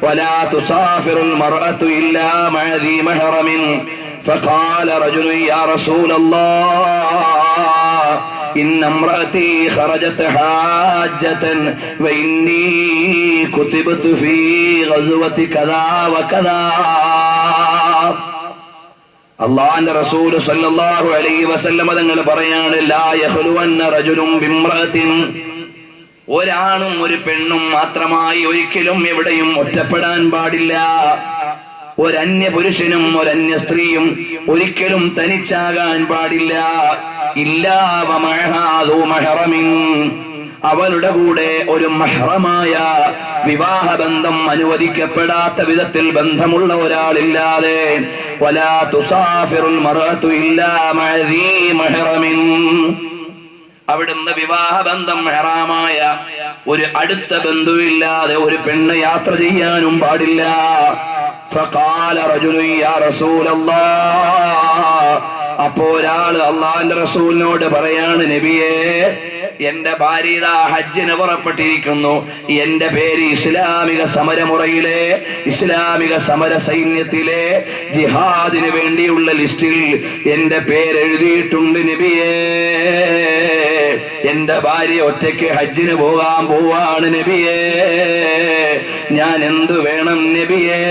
വലാ തുസാഫിറുൽ മർഅതു ഇല്ലാ മഅ ദീ മഹറമിൻ ഫഖാല റജുലുൻ യാ റസൂലല്ലാഹ് ഇന്ന ഇംറഅതി ഖറജത് ഹാജതൻ വഇന്നി കുതിബതു ഫീ ഗസ്വതി കദാ വകദാ. അല്ലാഹുവിന്റെ റസൂൽ സല്ലല്ലാഹു അലൈഹി വസല്ലം തങ്ങൾ പറയാണ്, ലാ യഖലുവന്ന റജുലുൻ ബിംറഅത്തിൻ, ഒരാണും ഒരു പെണ്ണും മാത്രമായി ഒരിക്കലും എവിടെയും ഒറ്റപ്പെടാൻ പാടില്ല. ഒരന്യ പുരുഷനും ഒരന്യ സ്ത്രീയും ഒരിക്കലും തനിച്ചാകാൻ പാടില്ല. ഇല്ലാ വമഅഹാ ദൂ മഹറമിൻ, അവളുടെ കൂടെ ഒരു മഹ്റമായ വിവാഹബന്ധം അനുവദിക്കപ്പെടാത്ത വിധത്തിൽ ബന്ധമുള്ള ഒരാളില്ലാതെ. വലാ തുസാഫിറുൽ മർഅതു ഇല്ലാ മഅ ദീ മഹ്റമിൻ, അവിടുന്ന് വിവാഹബന്ധം ഹറാമായ ഒരു അടുത്ത ബന്ധുവില്ലാതെ ഒരു പെണ്ണ് യാത്ര ചെയ്യാനും പാടില്ല. ഫഖാല റജുലു യാ റസൂലല്ലാഹ്, അപ്പോ ഒരാള് അള്ളാഹുവിന്റെ റസൂലിനോട് പറയാണ്, നബിയേ, എന്റെ ഭാര്യ ഇതാ ഹജ്ജിന് പുറപ്പെട്ടിരിക്കുന്നു. എന്റെ പേര് ഇസ്ലാമിക സമരമുറയിലെ, ഇസ്ലാമിക സമര സൈന്യത്തിലെ ജിഹാദിന് വേണ്ടിയുള്ള ലിസ്റ്റിൽ എന്റെ പേര് എഴുതിയിട്ടുണ്ട് നബിയേ. എന്റെ ഭാര്യ ഒറ്റയ്ക്ക് ഹജ്ജിന് പോകാൻ പോവാണ് നബിയേ. ഞാൻ എന്തു വേണം നബിയേ?